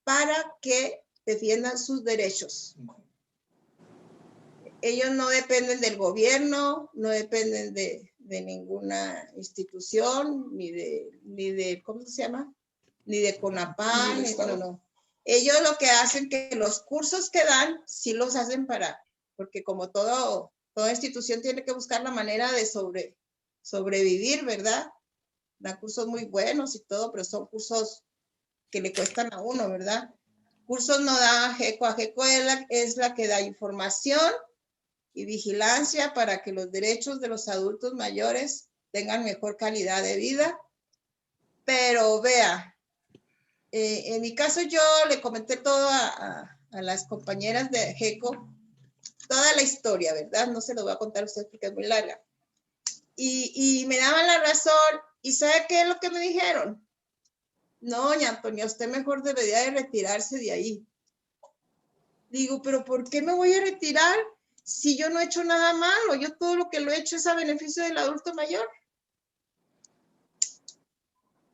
para que defiendan sus derechos. Ellos no dependen del gobierno, no dependen de ninguna institución, ni de ¿cómo se llama? Ni de CONAPAN, no. Ellos lo que hacen que los cursos que dan, sí los hacen porque como toda institución tiene que buscar la manera de sobrevivir, ¿verdad? Dan cursos muy buenos y todo, pero son cursos que le cuestan a uno, ¿verdad? Cursos no da AGECO. AGECO es la que da información y vigilancia para que los derechos de los adultos mayores tengan mejor calidad de vida. Pero vea, en mi caso yo le comenté todo a las compañeras de AGECO, toda la historia, ¿verdad? No se lo voy a contar a ustedes porque es muy larga. Y me daban la razón. ¿Y sabe qué es lo que me dijeron? No, doña Antonia, usted mejor debería de retirarse de ahí. Digo, pero ¿por qué me voy a retirar si yo no he hecho nada malo? Yo todo lo que lo he hecho es a beneficio del adulto mayor.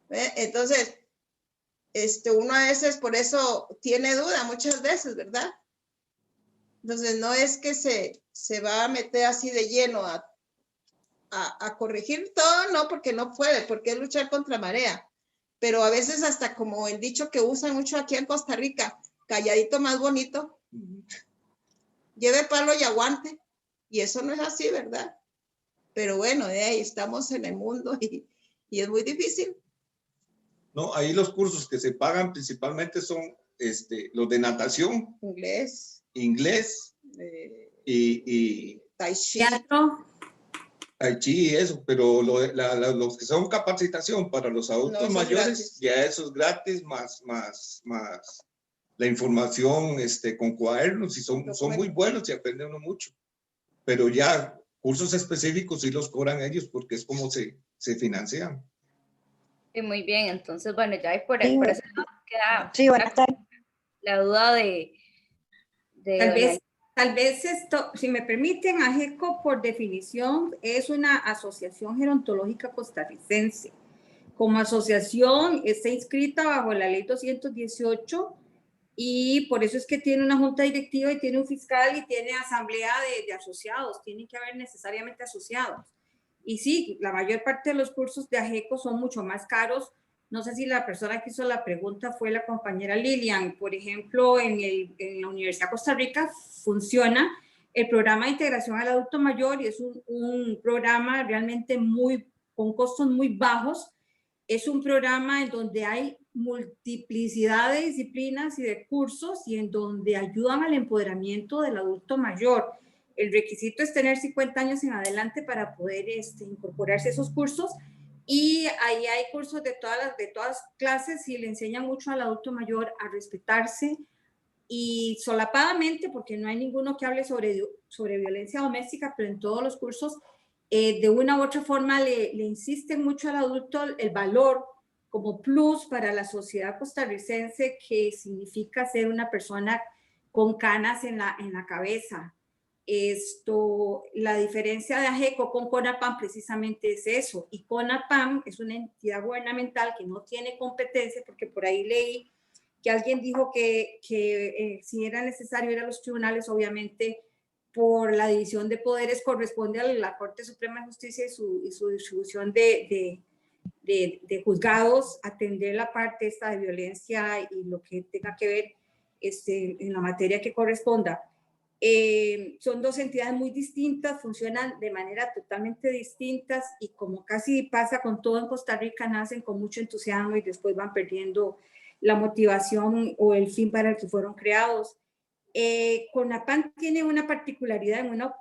Entonces, uno a veces por eso tiene duda, muchas veces, ¿verdad? Entonces, no es que se va a meter así de lleno a corregir todo, no, porque no puede, porque es luchar contra marea. Pero a veces hasta como el dicho que usan mucho aquí en Costa Rica, calladito más bonito, lleve palo y aguante. Y eso no es así, ¿verdad? Pero bueno, de ahí estamos en el mundo y es muy difícil.
No, ahí los cursos que se pagan principalmente son los de natación. Inglés. Y
Tai Chi.
Tai Chi y eso, pero los que son capacitación para los adultos mayores, gratis. Ya eso es gratis, más la información con cuadernos, y son muy buenos y aprende uno mucho. Pero ya cursos específicos sí los cobran ellos porque es como se financian.
Sí, muy bien, entonces bueno, ya hay por eso queda
sí, buenas tardes.
La duda de
Tal vez esto, si me permiten, AGECO por definición es una asociación gerontológica costarricense. como asociación está inscrita bajo la ley 218 y por eso es que tiene una junta directiva y tiene un fiscal y tiene asamblea de asociados, tienen que haber necesariamente asociados. Y sí, la mayor parte de los cursos de AGECO son mucho más caros. No sé si la persona que hizo la pregunta fue la compañera Lilian. Por ejemplo, en la Universidad de Costa Rica funciona el programa de integración al adulto mayor y es un programa realmente con costos muy bajos. Es un programa en donde hay multiplicidad de disciplinas y de cursos y en donde ayudan al empoderamiento del adulto mayor. El requisito es tener 50 años en adelante para poder incorporarse a esos cursos y ahí hay cursos de todas clases y le enseñan mucho al adulto mayor a respetarse y solapadamente, porque no hay ninguno que hable sobre violencia doméstica, pero en todos los cursos de una u otra forma le insisten mucho al adulto el valor como plus para la sociedad costarricense que significa ser una persona con canas en la cabeza. La diferencia de AGECO con CONAPAM precisamente es eso, y CONAPAM es una entidad gubernamental que no tiene competencia, porque por ahí leí que alguien dijo que si era necesario ir a los tribunales, obviamente por la división de poderes corresponde a la Corte Suprema de Justicia y su distribución de juzgados, atender la parte esta de violencia y lo que tenga que ver en la materia que corresponda. Son dos entidades muy distintas, funcionan de manera totalmente distintas y como casi pasa con todo en Costa Rica, nacen con mucho entusiasmo y después van perdiendo la motivación o el fin para el que fueron creados. CONAPAM tiene una particularidad,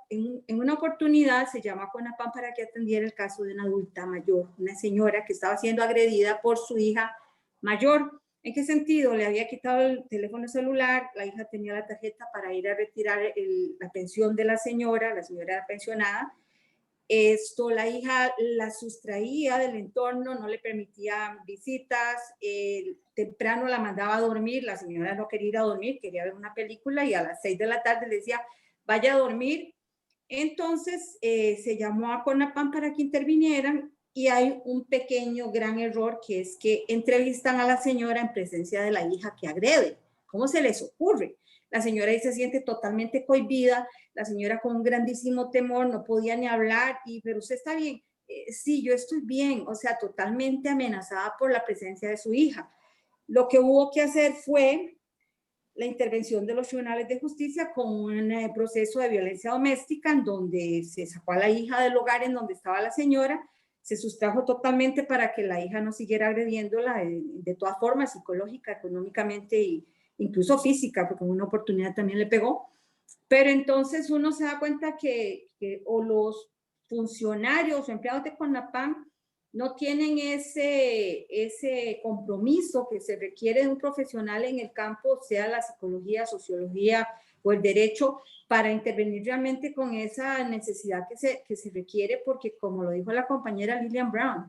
en una oportunidad se llamó a CONAPAM para que atendiera el caso de una adulta mayor, una señora que estaba siendo agredida por su hija mayor. ¿En qué sentido? Le había quitado el teléfono celular, la hija tenía la tarjeta para ir a retirar la pensión de la señora era pensionada. La hija la sustraía del entorno, no le permitía visitas, temprano la mandaba a dormir, la señora no quería ir a dormir, quería ver una película y a las 6 de la tarde le decía, vaya a dormir. Entonces se llamó a CONAPAM para que intervinieran y hay un pequeño gran error que es que entrevistan a la señora en presencia de la hija que agrede. ¿Cómo se les ocurre? La señora ahí se siente totalmente cohibida, la señora con un grandísimo temor, no podía ni hablar, pero usted está bien, sí, yo estoy bien, o sea, totalmente amenazada por la presencia de su hija. Lo que hubo que hacer fue la intervención de los tribunales de justicia con un proceso de violencia doméstica en donde se sacó a la hija del hogar en donde estaba la señora, se sustrajo totalmente para que la hija no siguiera agrediéndola de todas formas, psicológica, económicamente e incluso física, porque en una oportunidad también le pegó. Pero entonces uno se da cuenta que o los funcionarios o empleados de CONAPAM no tienen ese compromiso que se requiere de un profesional en el campo, sea la psicología, sociología o el derecho, para intervenir realmente con esa necesidad que se requiere, porque como lo dijo la compañera Lilian Brown,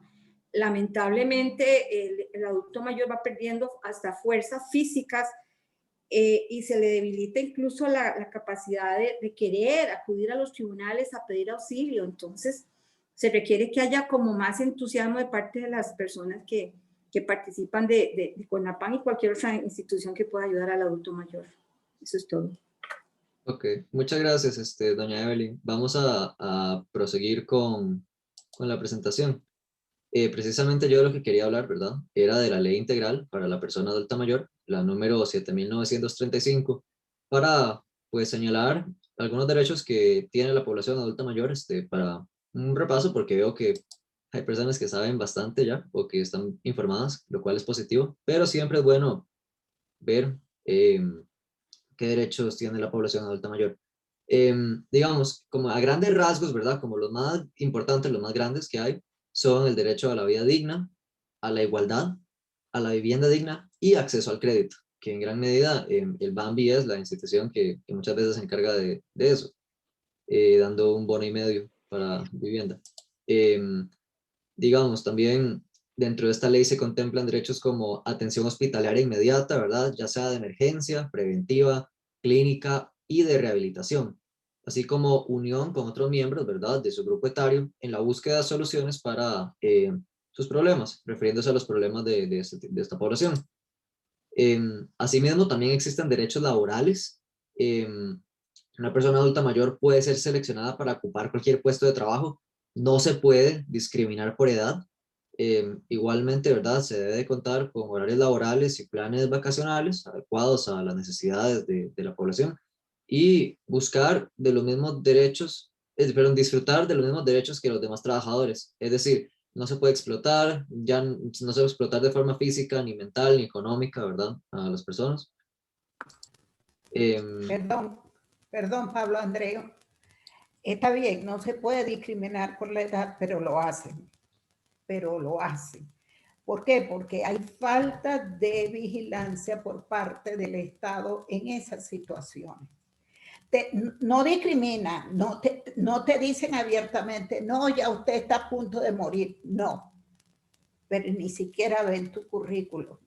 lamentablemente el adulto mayor va perdiendo hasta fuerzas físicas y se le debilita incluso la capacidad de querer acudir a los tribunales a pedir auxilio. Entonces, se requiere que haya como más entusiasmo de parte de las personas que participan de CONAPAM y cualquier otra institución que pueda ayudar al adulto mayor. Eso es todo.
Ok, muchas gracias, doña Evelyn. Vamos a proseguir con la presentación. Precisamente yo de lo que quería hablar, ¿verdad? Era de la ley integral para la persona adulta mayor, la número 7935, para pues señalar algunos derechos que tiene la población adulta mayor, para un repaso, porque veo que hay personas que saben bastante ya o que están informadas, lo cual es positivo, pero siempre es bueno ver qué derechos tiene la población adulta mayor. Digamos, como a grandes rasgos, ¿verdad? Como los más importantes, los más grandes que hay, son el derecho a la vida digna, a la igualdad, a la vivienda digna y acceso al crédito, que en gran medida el BAMBI es la institución que muchas veces se encarga de eso, dando un bono y medio para vivienda. Digamos, también dentro de esta ley se contemplan derechos como atención hospitalaria inmediata, ¿verdad? Ya sea de emergencia, preventiva, clínica y de rehabilitación, así como unión con otros miembros, ¿verdad? De su grupo etario en la búsqueda de soluciones para sus problemas, refiriéndose a los problemas de esta población. Asimismo, también existen derechos laborales. Una persona adulta mayor puede ser seleccionada para ocupar cualquier puesto de trabajo. No se puede discriminar por edad. Igualmente, ¿verdad? Se debe de contar con horarios laborales y planes vacacionales adecuados a las necesidades de la población y buscar de los mismos derechos, disfrutar de los mismos derechos que los demás trabajadores. Es decir, no se puede explotar, ya no se puede explotar de forma física, ni mental, ni económica, ¿verdad? A las personas.
Perdón, Pablo Andreu. Está bien, no se puede discriminar por la edad, pero lo hacen. ¿Por qué? Porque hay falta de vigilancia por parte del Estado en esas situaciones. No discrimina, no te dicen abiertamente, no, ya usted está a punto de morir, no. Pero ni siquiera ven tu currículum.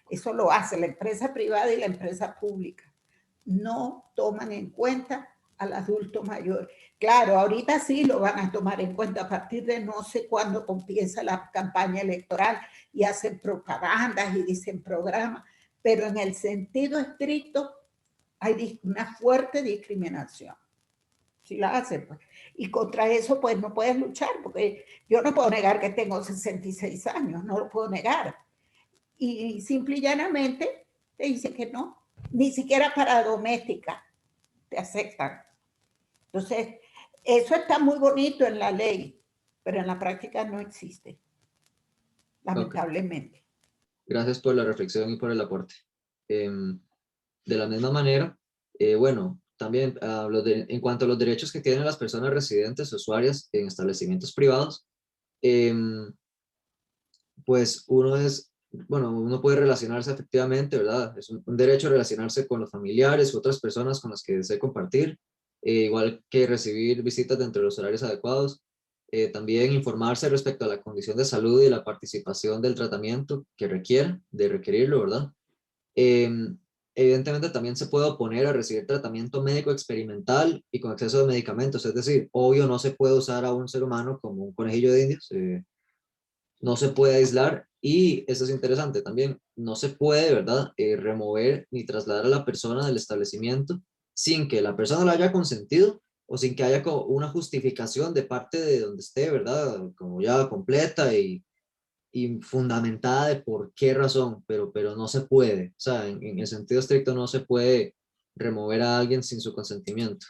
Eso lo hace la empresa privada y la empresa pública. No toman en cuenta al adulto mayor. Claro, ahorita sí lo van a tomar en cuenta a partir de no sé cuándo comienza la campaña electoral y hacen propagandas y dicen programas, pero en el sentido estricto hay una fuerte discriminación. Si la hacen, pues. Y contra eso, pues no puedes luchar, porque yo no puedo negar que tengo 66 años, no lo puedo negar. Y simple y llanamente te dicen que no, ni siquiera para doméstica te aceptan. Entonces, eso está muy bonito en la ley, pero en la práctica no existe, lamentablemente.
Okay. Gracias por la reflexión y por el aporte. De la misma manera, bueno, también en cuanto a los derechos que tienen las personas residentes o usuarias en establecimientos privados, pues uno puede relacionarse efectivamente, ¿verdad? Es un derecho a relacionarse con los familiares u otras personas con las que desee compartir, igual que recibir visitas dentro de los horarios adecuados. También informarse respecto a la condición de salud y la participación del tratamiento que requiera, de requerirlo, ¿verdad? Evidentemente también se puede oponer a recibir tratamiento médico experimental y con exceso de medicamentos, es decir, obvio no se puede usar a un ser humano como un conejillo de indias, no se puede aislar y eso es interesante también, no se puede, ¿verdad?, remover ni trasladar a la persona del establecimiento sin que la persona lo haya consentido o sin que haya una justificación de parte de donde esté, ¿verdad?, como ya completa y fundamentada de por qué razón, pero no se puede, o sea, en el sentido estricto no se puede remover a alguien sin su consentimiento.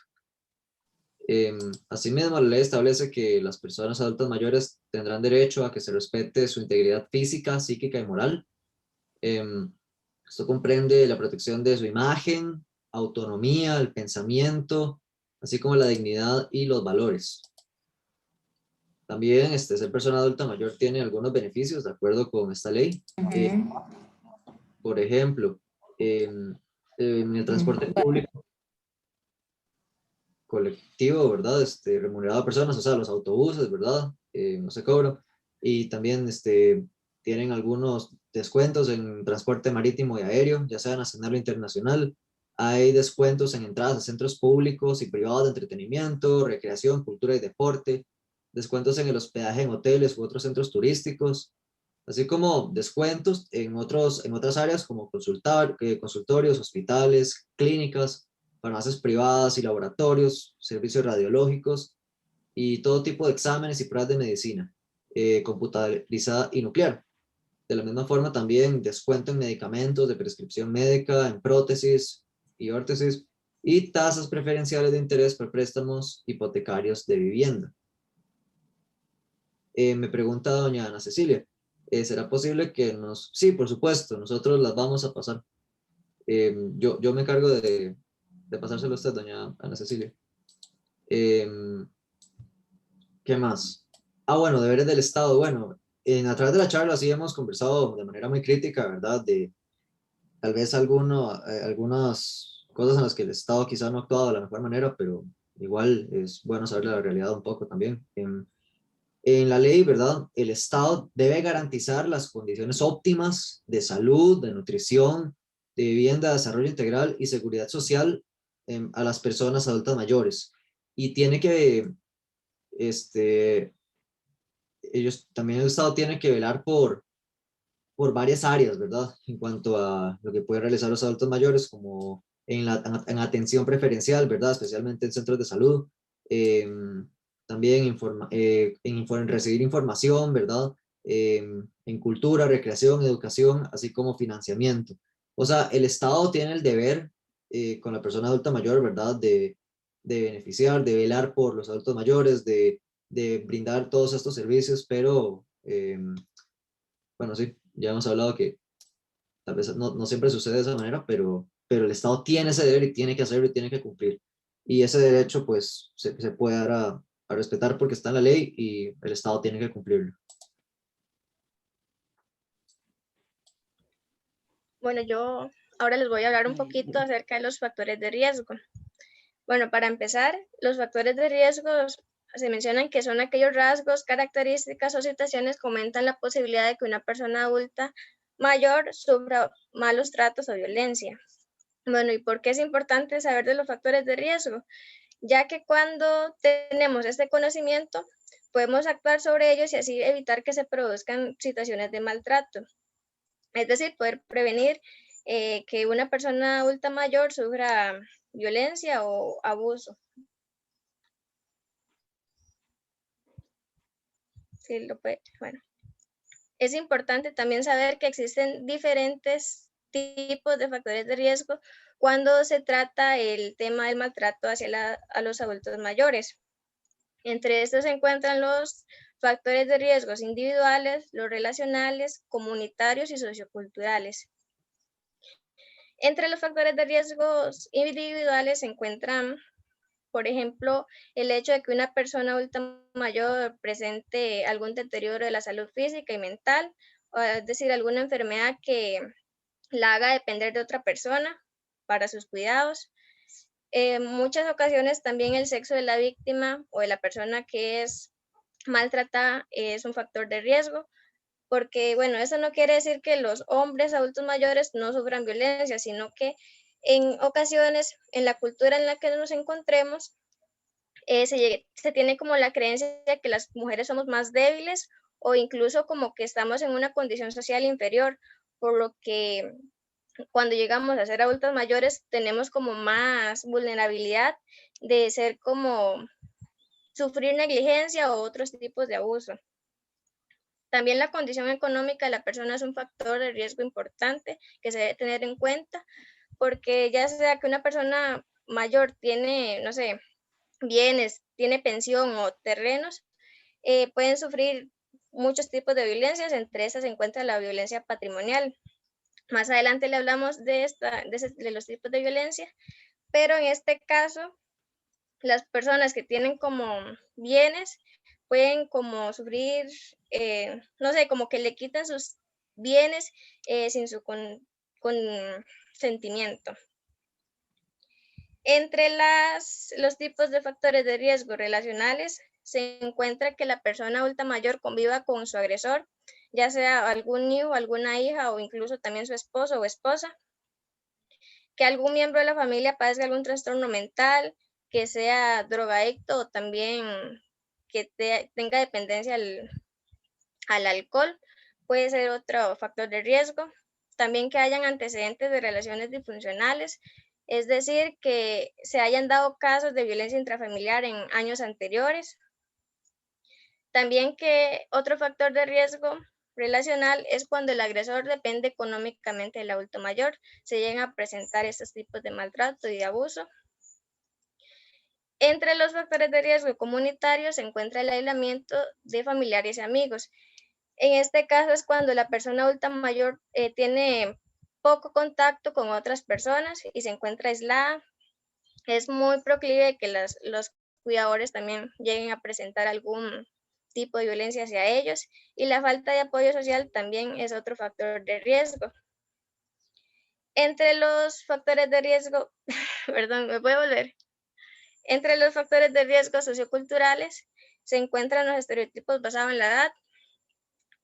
Asimismo, la ley establece que las personas adultas mayores tendrán derecho a que se respete su integridad física, psíquica y moral. Esto comprende la protección de su imagen, autonomía, el pensamiento, así como la dignidad y los valores. También ser persona adulta mayor tiene algunos beneficios de acuerdo con esta ley. Por ejemplo, en el transporte público colectivo, ¿verdad? Remunerado a personas, o sea, los autobuses, ¿verdad? No se cobran. Y también tienen algunos descuentos en transporte marítimo y aéreo, ya sea nacional o internacional. Hay descuentos en entradas a centros públicos y privados de entretenimiento, recreación, cultura y deporte, descuentos en el hospedaje en hoteles u otros centros turísticos, así como descuentos en otras áreas como consultorios, hospitales, clínicas, farmacias privadas y laboratorios, servicios radiológicos y todo tipo de exámenes y pruebas de medicina, computarizada y nuclear. De la misma forma también descuento en medicamentos de prescripción médica, en prótesis y órtesis y tasas preferenciales de interés por préstamos hipotecarios de vivienda. Me pregunta doña Ana Cecilia, ¿será posible que Sí, por supuesto, nosotros las vamos a pasar. Yo me encargo de pasárselo a usted, doña Ana Cecilia. ¿Qué más? Bueno, deberes del Estado. Bueno, a través de la charla sí hemos conversado de manera muy crítica, ¿verdad? De tal vez algunas cosas en las que el Estado quizá no ha actuado de la mejor manera, pero igual es bueno saber la realidad un poco también. En la ley, ¿verdad? El Estado debe garantizar las condiciones óptimas de salud, de nutrición, de vivienda, desarrollo integral y seguridad social a las personas adultas mayores. Y tiene que también el Estado tiene que velar por varias áreas, ¿verdad? En cuanto a lo que pueden realizar los adultos mayores, como en atención preferencial, ¿verdad? Especialmente en centros de salud. También en recibir información, ¿verdad? En cultura, recreación, educación, así como financiamiento. O sea, el Estado tiene el deber con la persona adulta mayor, ¿verdad? De beneficiar, de velar por los adultos mayores, de brindar todos estos servicios, pero bueno, sí, ya hemos hablado que tal vez no siempre sucede de esa manera, pero el Estado tiene ese deber y tiene que hacerlo y tiene que cumplir. Y ese derecho pues se puede dar a respetar porque está en la ley y el Estado tiene que cumplirlo.
Bueno, yo ahora les voy a hablar un poquito acerca de los factores de riesgo. Bueno, para empezar, los factores de riesgo se mencionan que son aquellos rasgos, características o situaciones que aumentan la posibilidad de que una persona adulta mayor sufra malos tratos o violencia. Bueno, ¿y por qué es importante saber de los factores de riesgo? Ya que cuando tenemos este conocimiento, podemos actuar sobre ellos y así evitar que se produzcan situaciones de maltrato. Es decir, poder prevenir que una persona adulta mayor sufra violencia o abuso. Sí, bueno. Es importante también saber que existen diferentes tipos de factores de riesgo cuando se trata el tema del maltrato a los adultos mayores. Entre estos se encuentran los factores de riesgos individuales, los relacionales, comunitarios y socioculturales. Entre los factores de riesgos individuales se encuentran, por ejemplo, el hecho de que una persona adulta mayor presente algún deterioro de la salud física y mental, es decir, alguna enfermedad que la haga depender de otra persona para sus cuidados. En muchas ocasiones también el sexo de la víctima o de la persona que es maltratada es un factor de riesgo, porque, bueno, eso no quiere decir que los hombres adultos mayores no sufran violencia, sino que en ocasiones, en la cultura en la que nos encontremos, se tiene como la creencia de que las mujeres somos más débiles o incluso como que estamos en una condición social inferior, por lo que cuando llegamos a ser adultos mayores tenemos como más vulnerabilidad de ser como sufrir negligencia o otros tipos de abuso. También la condición económica de la persona es un factor de riesgo importante que se debe tener en cuenta, porque ya sea que una persona mayor tiene, no sé, bienes, tiene pensión o terrenos, pueden sufrir muchos tipos de violencias, entre esas se encuentra la violencia patrimonial. Más adelante le hablamos de los tipos de violencia, pero en este caso, las personas que tienen como bienes pueden como sufrir, no sé, como que le quitan sus bienes sin su consentimiento. Entre los tipos de factores de riesgo relacionales se encuentra que la persona adulta mayor conviva con su agresor, ya sea algún hijo, alguna hija o incluso también su esposo o esposa, que algún miembro de la familia padezca algún trastorno mental, que sea drogadicto o también que tenga dependencia al alcohol, puede ser otro factor de riesgo. También que hayan antecedentes de relaciones disfuncionales, es decir, que se hayan dado casos de violencia intrafamiliar en años anteriores. También que otro factor de riesgo relacional es cuando el agresor depende económicamente del adulto mayor, se llegan a presentar estos tipos de maltrato y de abuso. Entre los factores de riesgo comunitarios se encuentra el aislamiento de familiares y amigos. En este caso es cuando la persona adulta mayor tiene poco contacto con otras personas y se encuentra aislada. Es muy proclive que los cuidadores también lleguen a presentar algún tipo de violencia hacia ellos, y la falta de apoyo social también es otro factor de riesgo. Entre los factores de riesgo, perdón, ¿me puedo volver? Entre los factores de riesgo socioculturales se encuentran los estereotipos basados en la edad.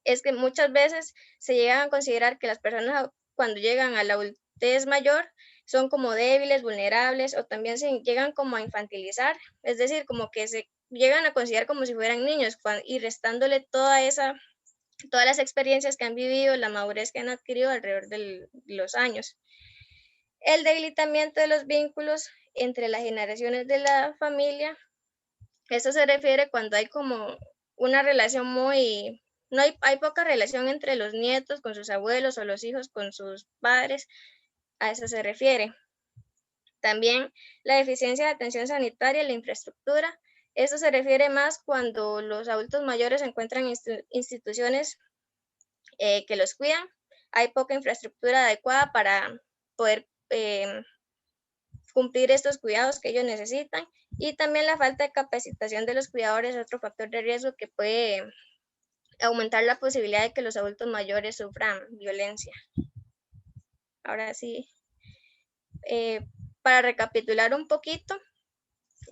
Es que muchas veces se llegan a considerar que las personas cuando llegan a la adultez mayor son como débiles, vulnerables, o también se llegan como a infantilizar, es decir, como que se llegan a considerar como si fueran niños y restándole todas las experiencias que han vivido, la madurez que han adquirido alrededor de los años. El debilitamiento de los vínculos entre las generaciones de la familia, esto se refiere cuando hay como una relación hay poca relación entre los nietos con sus abuelos o los hijos con sus padres, a eso se refiere. También la deficiencia de atención sanitaria y la infraestructura, esto se refiere más cuando los adultos mayores se encuentran en instituciones que los cuidan, hay poca infraestructura adecuada para poder cumplir estos cuidados que ellos necesitan, y también la falta de capacitación de los cuidadores es otro factor de riesgo que puede aumentar la posibilidad de que los adultos mayores sufran violencia. Ahora sí, para recapitular un poquito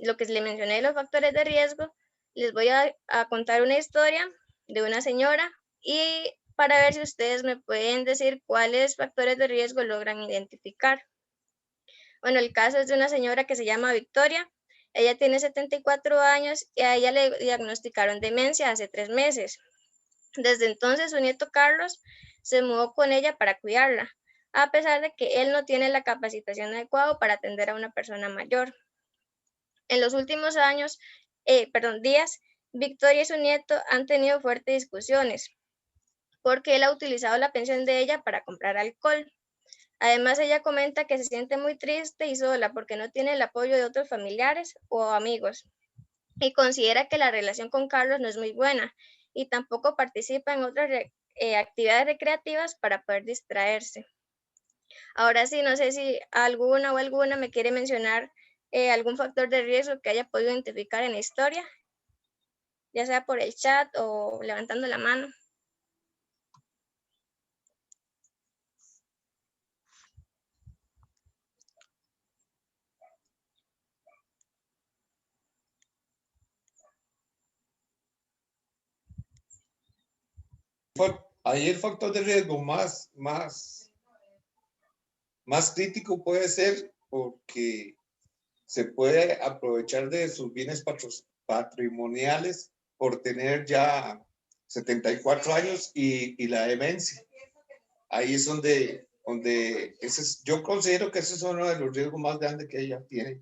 lo que les mencioné de los factores de riesgo, les voy a contar una historia de una señora y para ver si ustedes me pueden decir cuáles factores de riesgo logran identificar. Bueno, el caso es de una señora que se llama Victoria. Ella tiene 74 años y a ella le diagnosticaron demencia hace 3 meses. Desde entonces, su nieto Carlos se mudó con ella para cuidarla, a pesar de que él no tiene la capacitación adecuada para atender a una persona mayor. En los últimos días, Victoria y su nieto han tenido fuertes discusiones, porque él ha utilizado la pensión de ella para comprar alcohol. Además, ella comenta que se siente muy triste y sola porque no tiene el apoyo de otros familiares o amigos, y considera que la relación con Carlos no es muy buena y tampoco participa en otras actividades recreativas para poder distraerse. Ahora sí, no sé si alguna me quiere mencionar algún factor de riesgo que haya podido identificar en la historia, ya sea por el chat o levantando la mano.
Ahí el factor de riesgo más crítico puede ser porque se puede aprovechar de sus bienes patrimoniales por tener ya 74 años y la demencia. Ahí es donde yo considero que ese es uno de los riesgos más grandes que ella tiene,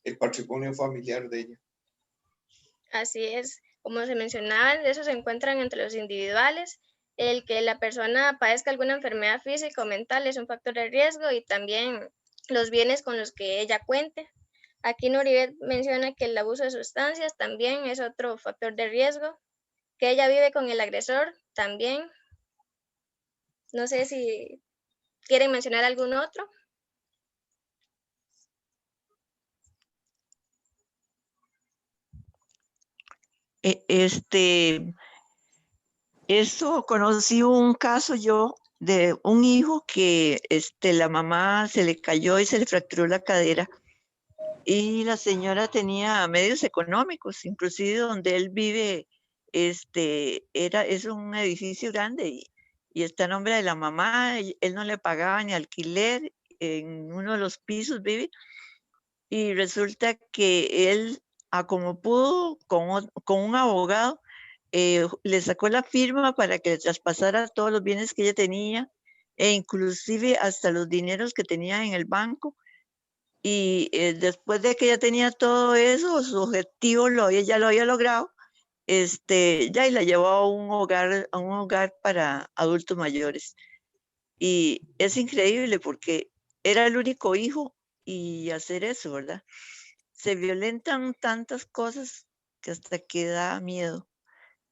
el patrimonio familiar de ella.
Así es, como se mencionaba, esos se encuentran entre los individuales. El que la persona padezca alguna enfermedad física o mental es un factor de riesgo, y también los bienes con los que ella cuente. Aquí Nuribet menciona que el abuso de sustancias también es otro factor de riesgo, que ella vive con el agresor también. No sé si quieren mencionar algún otro.
Eso conocí un caso yo de un hijo que la mamá se le cayó y se le fracturó la cadera, y la señora tenía medios económicos, inclusive donde él vive, es un edificio grande y está a nombre de la mamá. Él no le pagaba ni alquiler, en uno de los pisos vive, y resulta que él, como pudo, con un abogado, le sacó la firma para que le traspasara todos los bienes que ella tenía, e inclusive hasta los dineros que tenía en el banco. Y después de que ella tenía todo eso, su objetivo ya lo había logrado, ya, y la llevó a un hogar para adultos mayores. Y es increíble porque era el único hijo, y hacer eso, ¿verdad? Se violentan tantas cosas que hasta que da miedo.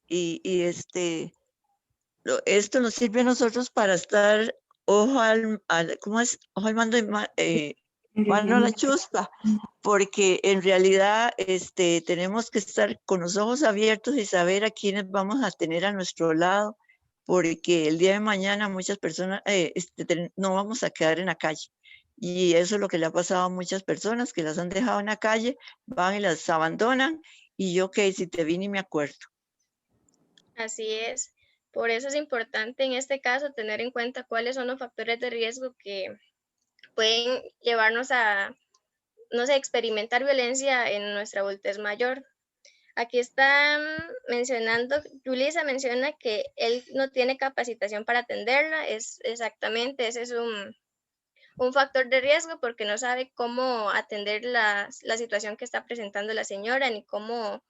Y esto nos sirve a nosotros para estar ¿cómo es? Ojo al mando, mano a la chuspa, porque en realidad tenemos que estar con los ojos abiertos y saber a quiénes vamos a tener a nuestro lado, porque el día de mañana muchas personas no vamos a quedar en la calle. Y eso es lo que le ha pasado a muchas personas, que las han dejado en la calle, van y las abandonan, y yo que si te vi ni me acuerdo.
Así es. Por eso es importante en este caso tener en cuenta cuáles son los factores de riesgo que pueden llevarnos a, no sé, experimentar violencia en nuestra adultez mayor. Aquí está mencionando, Julissa menciona que él no tiene capacitación para atenderla, es exactamente, ese es un factor de riesgo porque no sabe cómo atender la situación que está presentando la señora, ni cómo,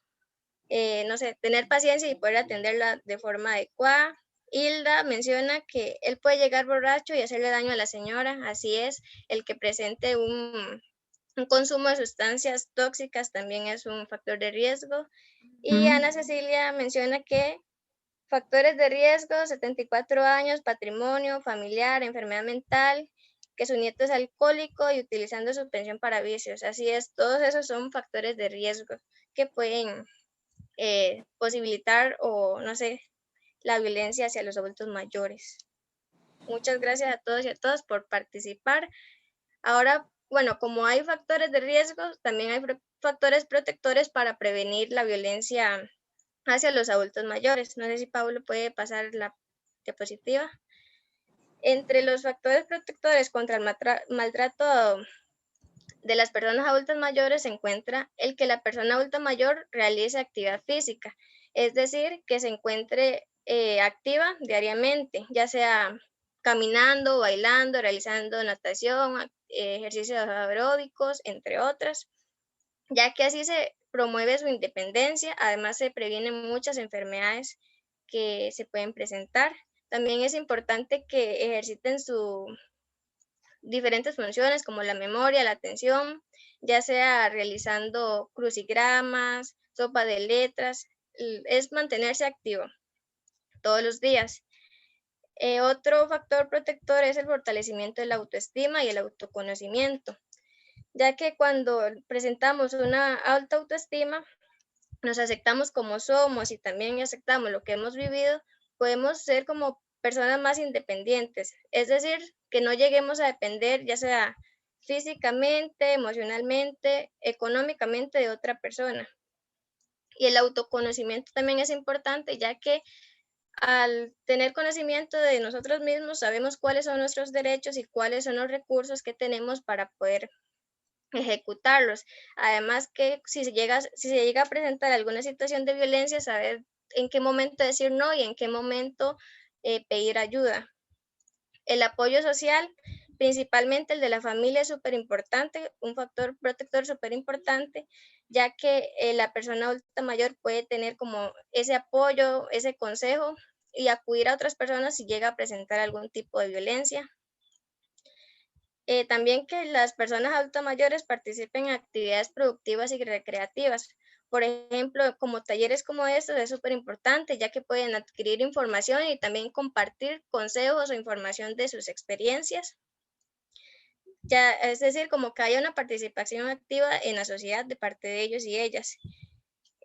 no sé, tener paciencia y poder atenderla de forma adecuada. Hilda menciona que él puede llegar borracho y hacerle daño a la señora, así es, el que presente un consumo de sustancias tóxicas también es un factor de riesgo. Y Ana Cecilia menciona que factores de riesgo, 74 años, patrimonio, familiar, enfermedad mental, que su nieto es alcohólico y utilizando su pensión para vicios. Así es, todos esos son factores de riesgo que pueden posibilitar o, no sé, la violencia hacia los adultos mayores. Muchas gracias a todos y a todas por participar. Ahora, bueno, como hay factores de riesgo, también hay factores protectores para prevenir la violencia hacia los adultos mayores. No sé si Pablo puede pasar la diapositiva. Entre los factores protectores contra el maltrato de las personas adultas mayores se encuentra el que la persona adulta mayor realice actividad física, es decir, que se encuentre activa diariamente, ya sea caminando, bailando, realizando natación, ejercicios aeróbicos, entre otras, ya que así se promueve su independencia, además se previenen muchas enfermedades que se pueden presentar. También es importante que ejerciten sus diferentes funciones como la memoria, la atención, ya sea realizando crucigramas, sopa de letras, es mantenerse activo todos los días. Otro factor protector es el fortalecimiento de la autoestima y el autoconocimiento, ya que cuando presentamos una alta autoestima, nos aceptamos como somos y también aceptamos lo que hemos vivido, podemos ser como personas más independientes, es decir, que no lleguemos a depender ya sea físicamente, emocionalmente, económicamente de otra persona. Y el autoconocimiento también es importante, ya que al tener conocimiento de nosotros mismos, sabemos cuáles son nuestros derechos y cuáles son los recursos que tenemos para poder ejecutarlos. Además que si se llega a presentar alguna situación de violencia, saber en qué momento decir no y en qué momento pedir ayuda. El apoyo social, principalmente el de la familia, es súper importante, un factor protector súper importante, ya que la persona adulta mayor puede tener como ese apoyo, ese consejo y acudir a otras personas si llega a presentar algún tipo de violencia. También que las personas adultas mayores participen en actividades productivas y recreativas. Por ejemplo, como talleres como estos es súper importante, ya que pueden adquirir información y también compartir consejos o información de sus experiencias. Ya, es decir, como que haya una participación activa en la sociedad de parte de ellos y ellas.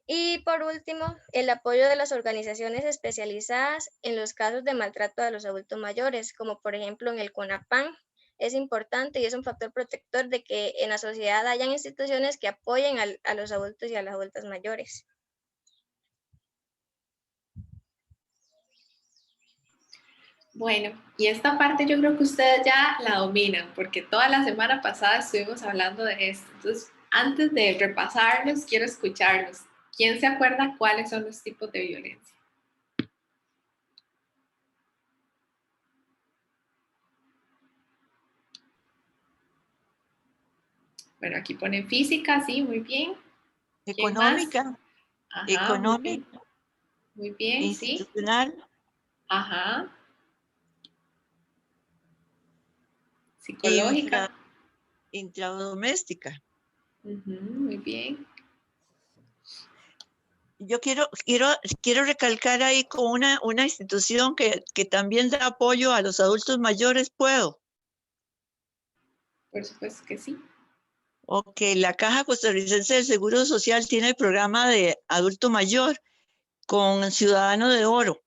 Y por último, el apoyo de las organizaciones especializadas en los casos de maltrato a los adultos mayores, como por ejemplo en el CONAPAN, es importante y es un factor protector de que en la sociedad hayan instituciones que apoyen a los adultos y a las adultas mayores.
Bueno, y esta parte yo creo que ustedes ya la dominan, porque toda la semana pasada estuvimos hablando de esto. Entonces, antes de repasarlos, quiero escucharlos. ¿Quién se acuerda cuáles son los tipos de violencia? Bueno, aquí ponen física, sí, muy bien.
Económica.
Ajá,
Económica.
Muy bien,
institucional.
Sí. Ajá. Psicológica.
Intradoméstica.
Muy bien.
Yo quiero recalcar ahí con una institución que también da apoyo a los adultos mayores, ¿puedo?
Por supuesto que sí.
Ok, la Caja Costarricense del Seguro Social tiene el programa de adulto mayor con Ciudadano de Oro.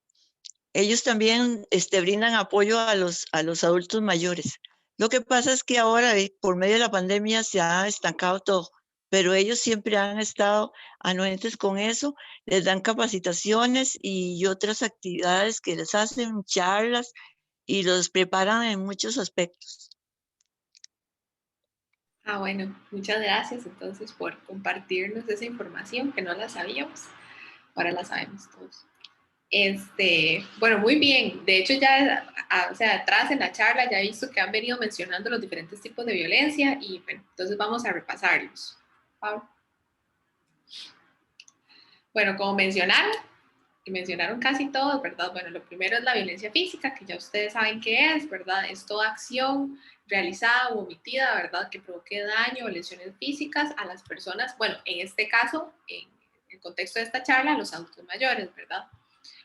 Ellos también brindan apoyo a los adultos mayores. Lo que pasa es que ahora, por medio de la pandemia, se ha estancado todo, pero ellos siempre han estado anuentes con eso, les dan capacitaciones y otras actividades que les hacen, charlas, y los preparan en muchos aspectos.
Ah, bueno, muchas gracias entonces por compartirnos esa información que no la sabíamos. Ahora la sabemos todos. Bueno, muy bien. De hecho, ya, o sea, atrás en la charla ya he visto que han venido mencionando los diferentes tipos de violencia y bueno, entonces vamos a repasarlos. Pablo. Bueno, como mencionaron casi todos, ¿verdad? Bueno, lo primero es la violencia física, que ya ustedes saben qué es, ¿verdad? Es toda acción realizada o omitida, ¿verdad? Que provoque daño o lesiones físicas a las personas, bueno, en este caso, en el contexto de esta charla, los adultos mayores, ¿verdad?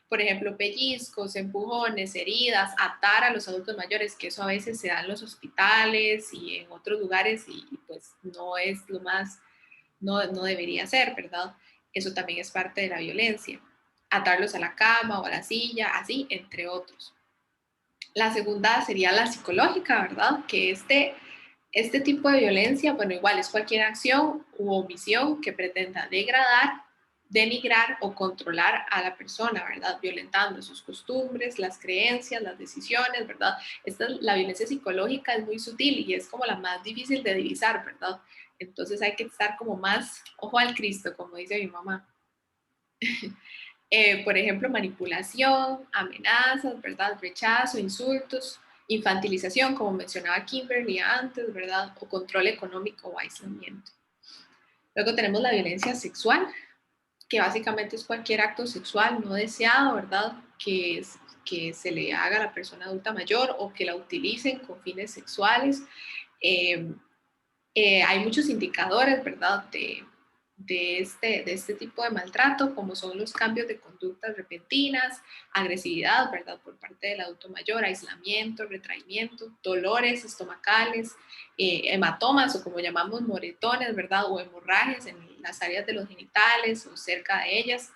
Por ejemplo, pellizcos, empujones, heridas, atar a los adultos mayores, que eso a veces se da en los hospitales y en otros lugares y pues no es lo más, no debería ser, ¿verdad? Eso también es parte de la violencia. Atarlos a la cama o a la silla, así, entre otros. La segunda sería la psicológica, ¿verdad? Que este tipo de violencia, bueno, igual es cualquier acción u omisión que pretenda degradar, denigrar o controlar a la persona, ¿verdad? Violentando sus costumbres, las creencias, las decisiones, ¿verdad? La violencia psicológica es muy sutil y es como la más difícil de divisar, ¿verdad? Entonces hay que estar como más ojo al Cristo, como dice mi mamá. Por ejemplo, manipulación, amenazas, ¿verdad? Rechazo, insultos, infantilización, como mencionaba Kimberly antes, ¿verdad? O control económico o aislamiento. Luego tenemos la violencia sexual, que básicamente es cualquier acto sexual no deseado, ¿verdad? Que se le haga a la persona adulta mayor o que la utilicen con fines sexuales. Hay muchos indicadores, ¿verdad? De este tipo de maltrato, como son los cambios de conductas repentinas, agresividad, ¿verdad? Por parte del adulto mayor, aislamiento, retraimiento, dolores estomacales, hematomas o como llamamos moretones, ¿verdad? O hemorragias en las áreas de los genitales o cerca de ellas.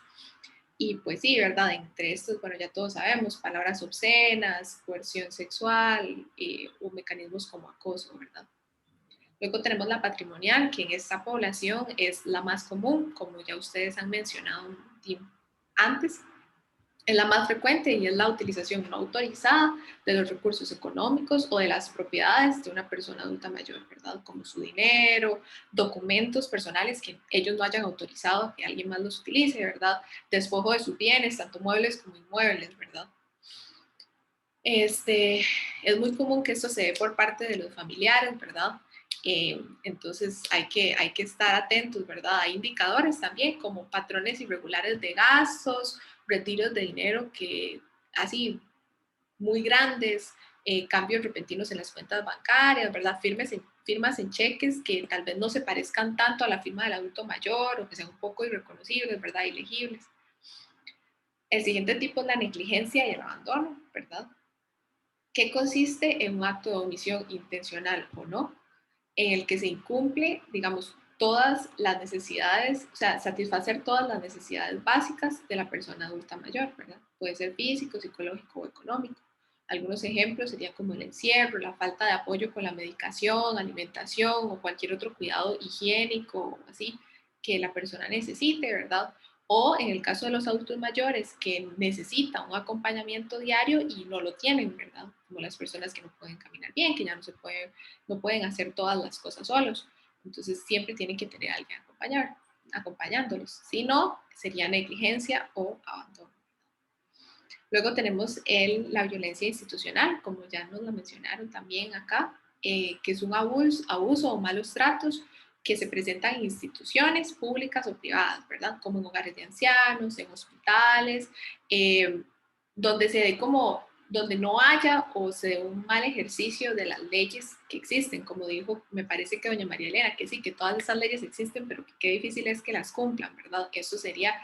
Y pues sí, ¿verdad? Entre estos, bueno, ya todos sabemos, palabras obscenas, coerción sexual o mecanismos como acoso, ¿verdad? Luego tenemos la patrimonial, que en esta población es la más común, como ya ustedes han mencionado antes. Es la más frecuente y es la utilización no autorizada de los recursos económicos o de las propiedades de una persona adulta mayor, ¿verdad? Como su dinero, documentos personales que ellos no hayan autorizado que alguien más los utilice, ¿verdad? Despojo de sus bienes, tanto muebles como inmuebles, ¿verdad? Es muy común que esto se dé por parte de los familiares, ¿verdad? Entonces hay que estar atentos, ¿verdad? Hay indicadores también como patrones irregulares de gastos, retiros de dinero que así muy grandes, cambios repentinos en las cuentas bancarias, ¿verdad? Firmas en cheques que tal vez no se parezcan tanto a la firma del adulto mayor o que sean un poco irreconocibles, ¿verdad? Ilegibles. El siguiente tipo es la negligencia y el abandono, ¿verdad? ¿Qué consiste en un acto de omisión intencional o no? En el que se incumple, digamos, todas las necesidades, o sea, satisfacer todas las necesidades básicas de la persona adulta mayor, ¿verdad? Puede ser físico, psicológico o económico. Algunos ejemplos serían como el encierro, la falta de apoyo con la medicación, alimentación o cualquier otro cuidado higiénico o así que la persona necesite, ¿verdad? O en el caso de los adultos mayores que necesitan un acompañamiento diario y no lo tienen, ¿verdad? Como las personas que no pueden caminar bien, que ya no pueden hacer todas las cosas solos. Entonces siempre tienen que tener a alguien acompañándolos. Si no, sería negligencia o abandono. Luego tenemos la violencia institucional, como ya nos la mencionaron también acá, que es un abuso o malos tratos que se presentan en instituciones públicas o privadas, ¿verdad? Como en hogares de ancianos, en hospitales, donde no haya o se dé un mal ejercicio de las leyes que existen, como dijo, me parece que doña María Elena, que sí, que todas esas leyes existen, pero que qué difícil es que las cumplan, ¿verdad? Eso sería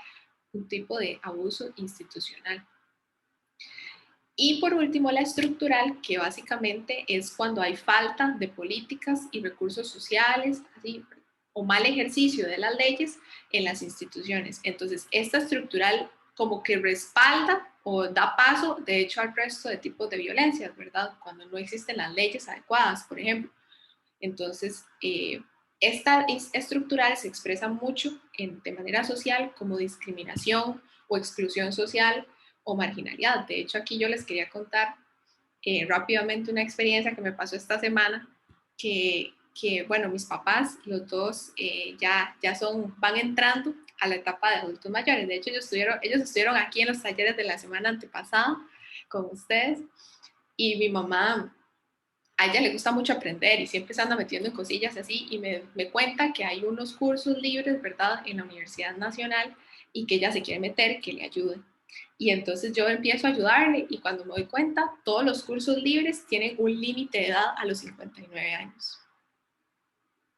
un tipo de abuso institucional. Y por último, la estructural, que básicamente es cuando hay falta de políticas y recursos sociales, así, o mal ejercicio de las leyes en las instituciones. Entonces, esta estructural como que respalda o da paso, de hecho, al resto de tipos de violencias, ¿verdad? Cuando no existen las leyes adecuadas, por ejemplo. Entonces, esta estructural se expresa mucho de manera social como discriminación o exclusión social o marginalidad. De hecho, aquí yo les quería contar rápidamente una experiencia que me pasó esta semana, que que, bueno, mis papás, los dos van entrando a la etapa de adultos mayores. De hecho, ellos estuvieron aquí en los talleres de la semana antepasada con ustedes, y mi mamá, a ella le gusta mucho aprender y siempre se anda metiendo en cosillas así, y me cuenta que hay unos cursos libres, ¿verdad?, en la Universidad Nacional, y que ella se quiere meter, que le ayuden. Y entonces yo empiezo a ayudarle, y cuando me doy cuenta, todos los cursos libres tienen un límite de edad a los 59 años.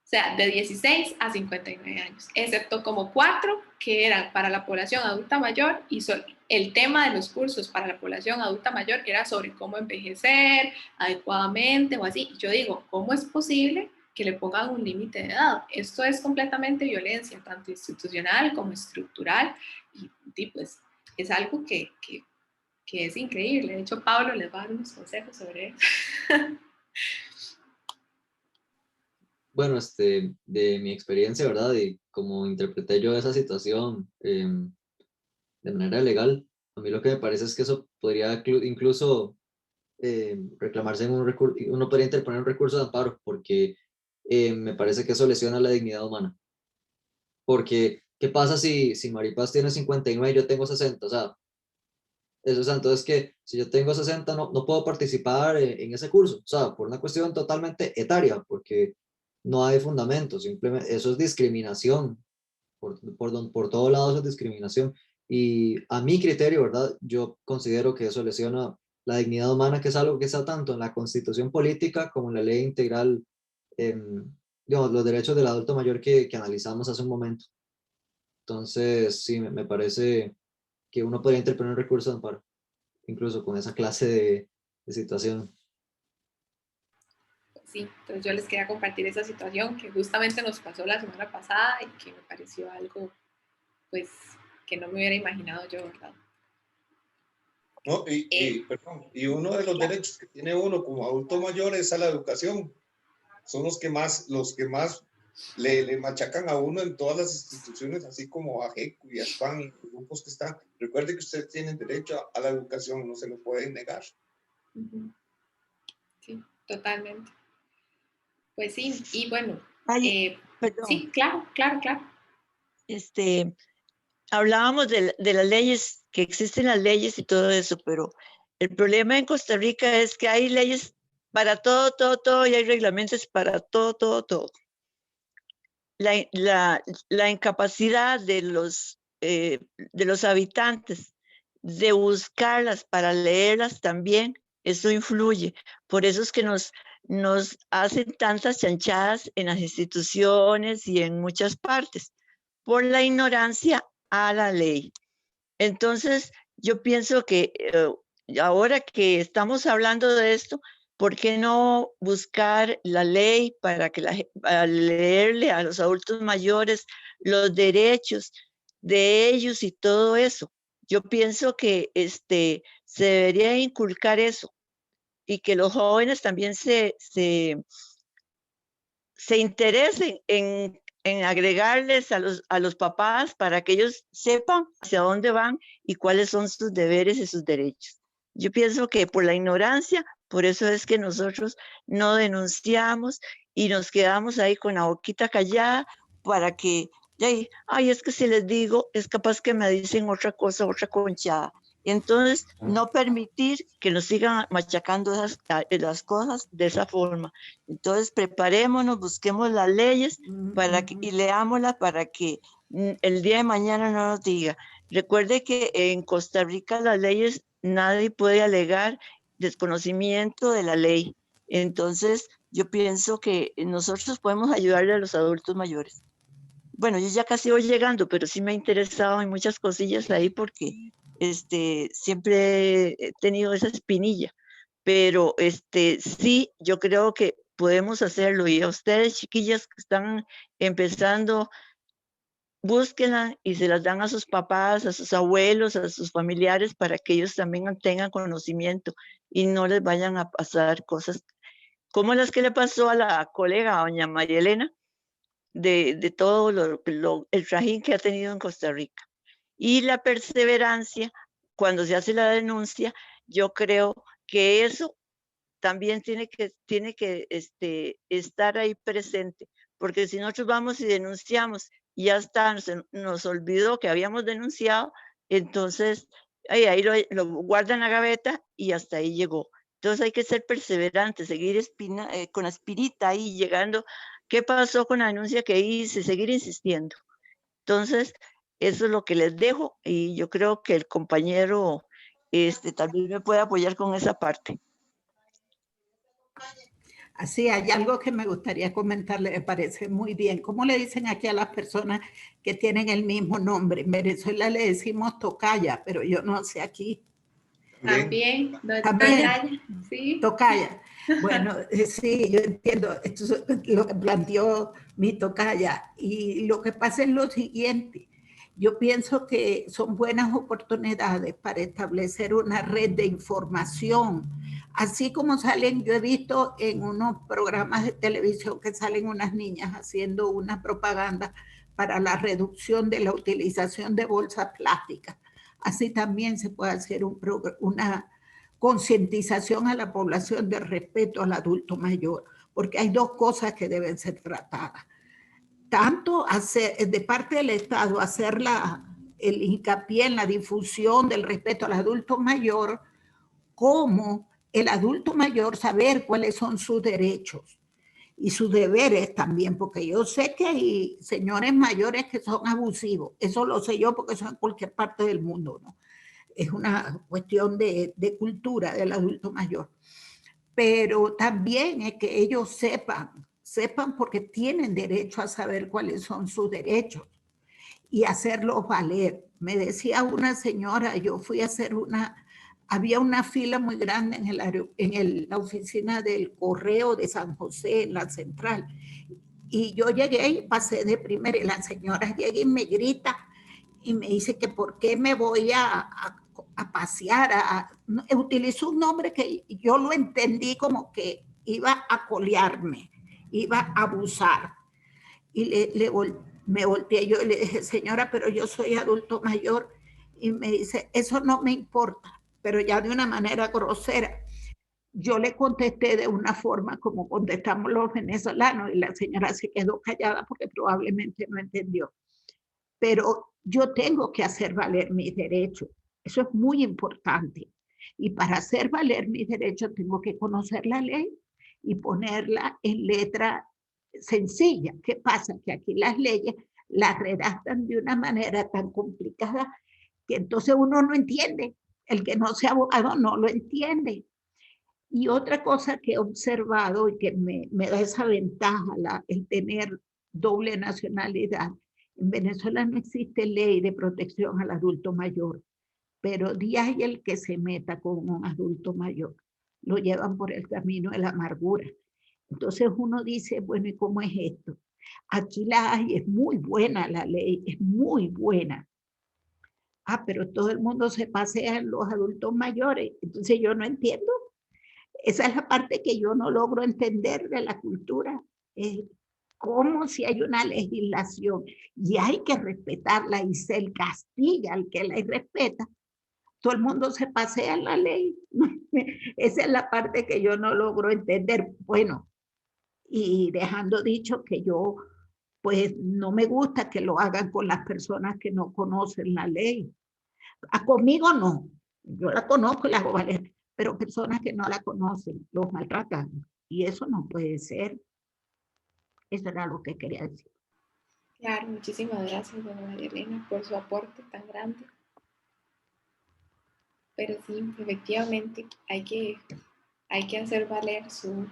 O sea, de 16 a 59 años, excepto como 4 que eran para la población adulta mayor, y el tema de los cursos para la población adulta mayor era sobre cómo envejecer adecuadamente o así. Y yo digo, ¿cómo es posible que le pongan un límite de edad? Esto es completamente violencia, tanto institucional como estructural, y pues es algo que es increíble. De hecho, Pablo les va a dar unos consejos sobre eso.
Bueno, de mi experiencia, ¿verdad? Y como interpreté yo esa situación de manera legal, a mí lo que me parece es que eso podría incluso reclamarse en un recurso, uno podría interponer un recurso de amparo, porque me parece que eso lesiona la dignidad humana. Porque, ¿qué pasa si Maripaz tiene 59 y yo tengo 60? O sea, entonces que si yo tengo 60 no puedo participar en ese curso, o sea, por una cuestión totalmente etaria, porque no hay fundamento, simplemente eso es discriminación, por todo lado eso es discriminación, y a mi criterio, ¿verdad? Yo considero que eso lesiona la dignidad humana, que es algo que está tanto en la Constitución política como en la Ley Integral, digamos, los derechos del adulto mayor que analizamos hace un momento. Entonces, sí, me parece que uno podría interponer un recurso de amparo, incluso con esa clase de situación.
Sí, entonces yo les quería compartir esa situación que justamente nos pasó la semana pasada y que me pareció algo, pues, que no me hubiera imaginado yo, ¿verdad?
No, perdón, y uno de los derechos que tiene uno como adulto mayor es a la educación. Son los que más le machacan a uno en todas las instituciones, así como a GECO y a SPAN y los grupos que están. Recuerde que usted tiene derecho a la educación, no se lo pueden negar.
Sí, totalmente. Pues sí, y bueno,
Perdón.
sí, claro.
Hablábamos de las leyes, que existen las leyes y todo eso, pero el problema en Costa Rica es que hay leyes para todo, y hay reglamentos para todo. La incapacidad de los habitantes de buscarlas para leerlas también, eso influye. Por eso es que nos hacen tantas chanchadas en las instituciones y en muchas partes, por la ignorancia a la ley. Entonces, yo pienso que ahora que estamos hablando de esto, ¿por qué no buscar la ley para leerle a los adultos mayores los derechos de ellos y todo eso? Yo pienso que se debería inculcar eso, y que los jóvenes también se interesen en agregarles a los papás para que ellos sepan hacia dónde van y cuáles son sus deberes y sus derechos. Yo pienso que por la ignorancia, por eso es que nosotros no denunciamos y nos quedamos ahí con la boquita callada para que, ay, es que si les digo, es capaz que me dicen otra cosa, otra conchada. Entonces, no permitir que nos sigan machacando las cosas de esa forma. Entonces, preparémonos, busquemos las leyes y leámoslas para que el día de mañana no nos diga. Recuerde que en Costa Rica las leyes, nadie puede alegar desconocimiento de la ley. Entonces, yo pienso que nosotros podemos ayudarle a los adultos mayores. Bueno, yo ya casi voy llegando, pero sí me ha interesado en muchas cosillas ahí porque siempre he tenido esa espinilla, pero sí, yo creo que podemos hacerlo, y a ustedes, chiquillas que están empezando, búsquenla y se las dan a sus papás, a sus abuelos, a sus familiares, para que ellos también tengan conocimiento y no les vayan a pasar cosas como las que le pasó a la colega, a doña María Elena, de todo el trajín que ha tenido en Costa Rica. Y la perseverancia, cuando se hace la denuncia, yo creo que eso también tiene que estar ahí presente, porque si nosotros vamos y denunciamos y ya está, nos olvidó que habíamos denunciado, entonces ahí lo guarda en la gaveta y hasta ahí llegó. Entonces hay que ser perseverante, seguir con la espinita ahí llegando. ¿Qué pasó con la denuncia que hice? Seguir insistiendo. Entonces, eso es lo que les dejo y yo creo que el compañero tal vez me pueda apoyar con esa parte.
Así, hay algo que me gustaría comentarle, me parece muy bien. ¿Cómo le dicen aquí a las personas que tienen el mismo nombre? En Venezuela le decimos tocaya, pero yo no sé aquí.
También,
También,
sí.
Tocaya. Bueno, sí, yo entiendo. Esto es lo que planteó mi tocaya. Y lo que pasa es lo siguiente. Yo pienso que son buenas oportunidades para establecer una red de información. Así como salen, yo he visto en unos programas de televisión que salen unas niñas haciendo una propaganda para la reducción de la utilización de bolsas plásticas. Así también se puede hacer una concientización a la población del respeto al adulto mayor, porque hay dos cosas que deben ser tratadas. Tanto de parte del Estado hacer el hincapié en la difusión del respeto al adulto mayor, como el adulto mayor saber cuáles son sus derechos y sus deberes también, porque yo sé que hay señores mayores que son abusivos, eso lo sé yo porque son en cualquier parte del mundo, ¿no? Es una cuestión de cultura del adulto mayor. Pero también es que ellos sepan porque tienen derecho a saber cuáles son sus derechos y hacerlos valer. Me decía una señora, yo fui a hacer había una fila muy grande en la oficina del correo de San José, en la central. Y yo llegué y pasé de primera y la señora llega y me grita y me dice que por qué me voy a pasear, utilizó un nombre que yo lo entendí como que iba a colearme, iba a abusar. Y me volteé yo y le dije, señora, pero yo soy adulto mayor. Y me dice, eso no me importa, pero ya de una manera grosera. Yo le contesté de una forma como contestamos los venezolanos y la señora se quedó callada porque probablemente no entendió. Pero yo tengo que hacer valer mis derechos. Eso es muy importante. Y para hacer valer mis derechos tengo que conocer la ley y ponerla en letra sencilla. ¿Qué pasa? Que aquí las leyes las redactan de una manera tan complicada que entonces uno no entiende. El que no sea abogado no lo entiende. Y otra cosa que he observado y que me da esa ventaja, el tener doble nacionalidad. En Venezuela no existe ley de protección al adulto mayor, pero día hay el que se meta con un adulto mayor. Lo llevan por el camino de la amargura. Entonces uno dice, bueno, ¿y cómo es esto? Aquí la hay, es muy buena la ley, es muy buena. Pero todo el mundo se pasea en los adultos mayores. Entonces yo no entiendo. Esa es la parte que yo no logro entender de la cultura. Cómo si hay una legislación y hay que respetarla y se castiga al que la respeta, todo el mundo se pasea en la ley. Esa es la parte que yo no logro entender. Bueno, y dejando dicho que yo, pues no me gusta que lo hagan con las personas que no conocen la ley. Conmigo no, yo la conozco y la hago valer, pero personas que no la conocen los maltratan y eso no puede ser. Eso era lo que quería decir.
Claro, muchísimas gracias, doña María Elena, por su aporte tan grande. Pero sí, efectivamente, hay que hacer valer sus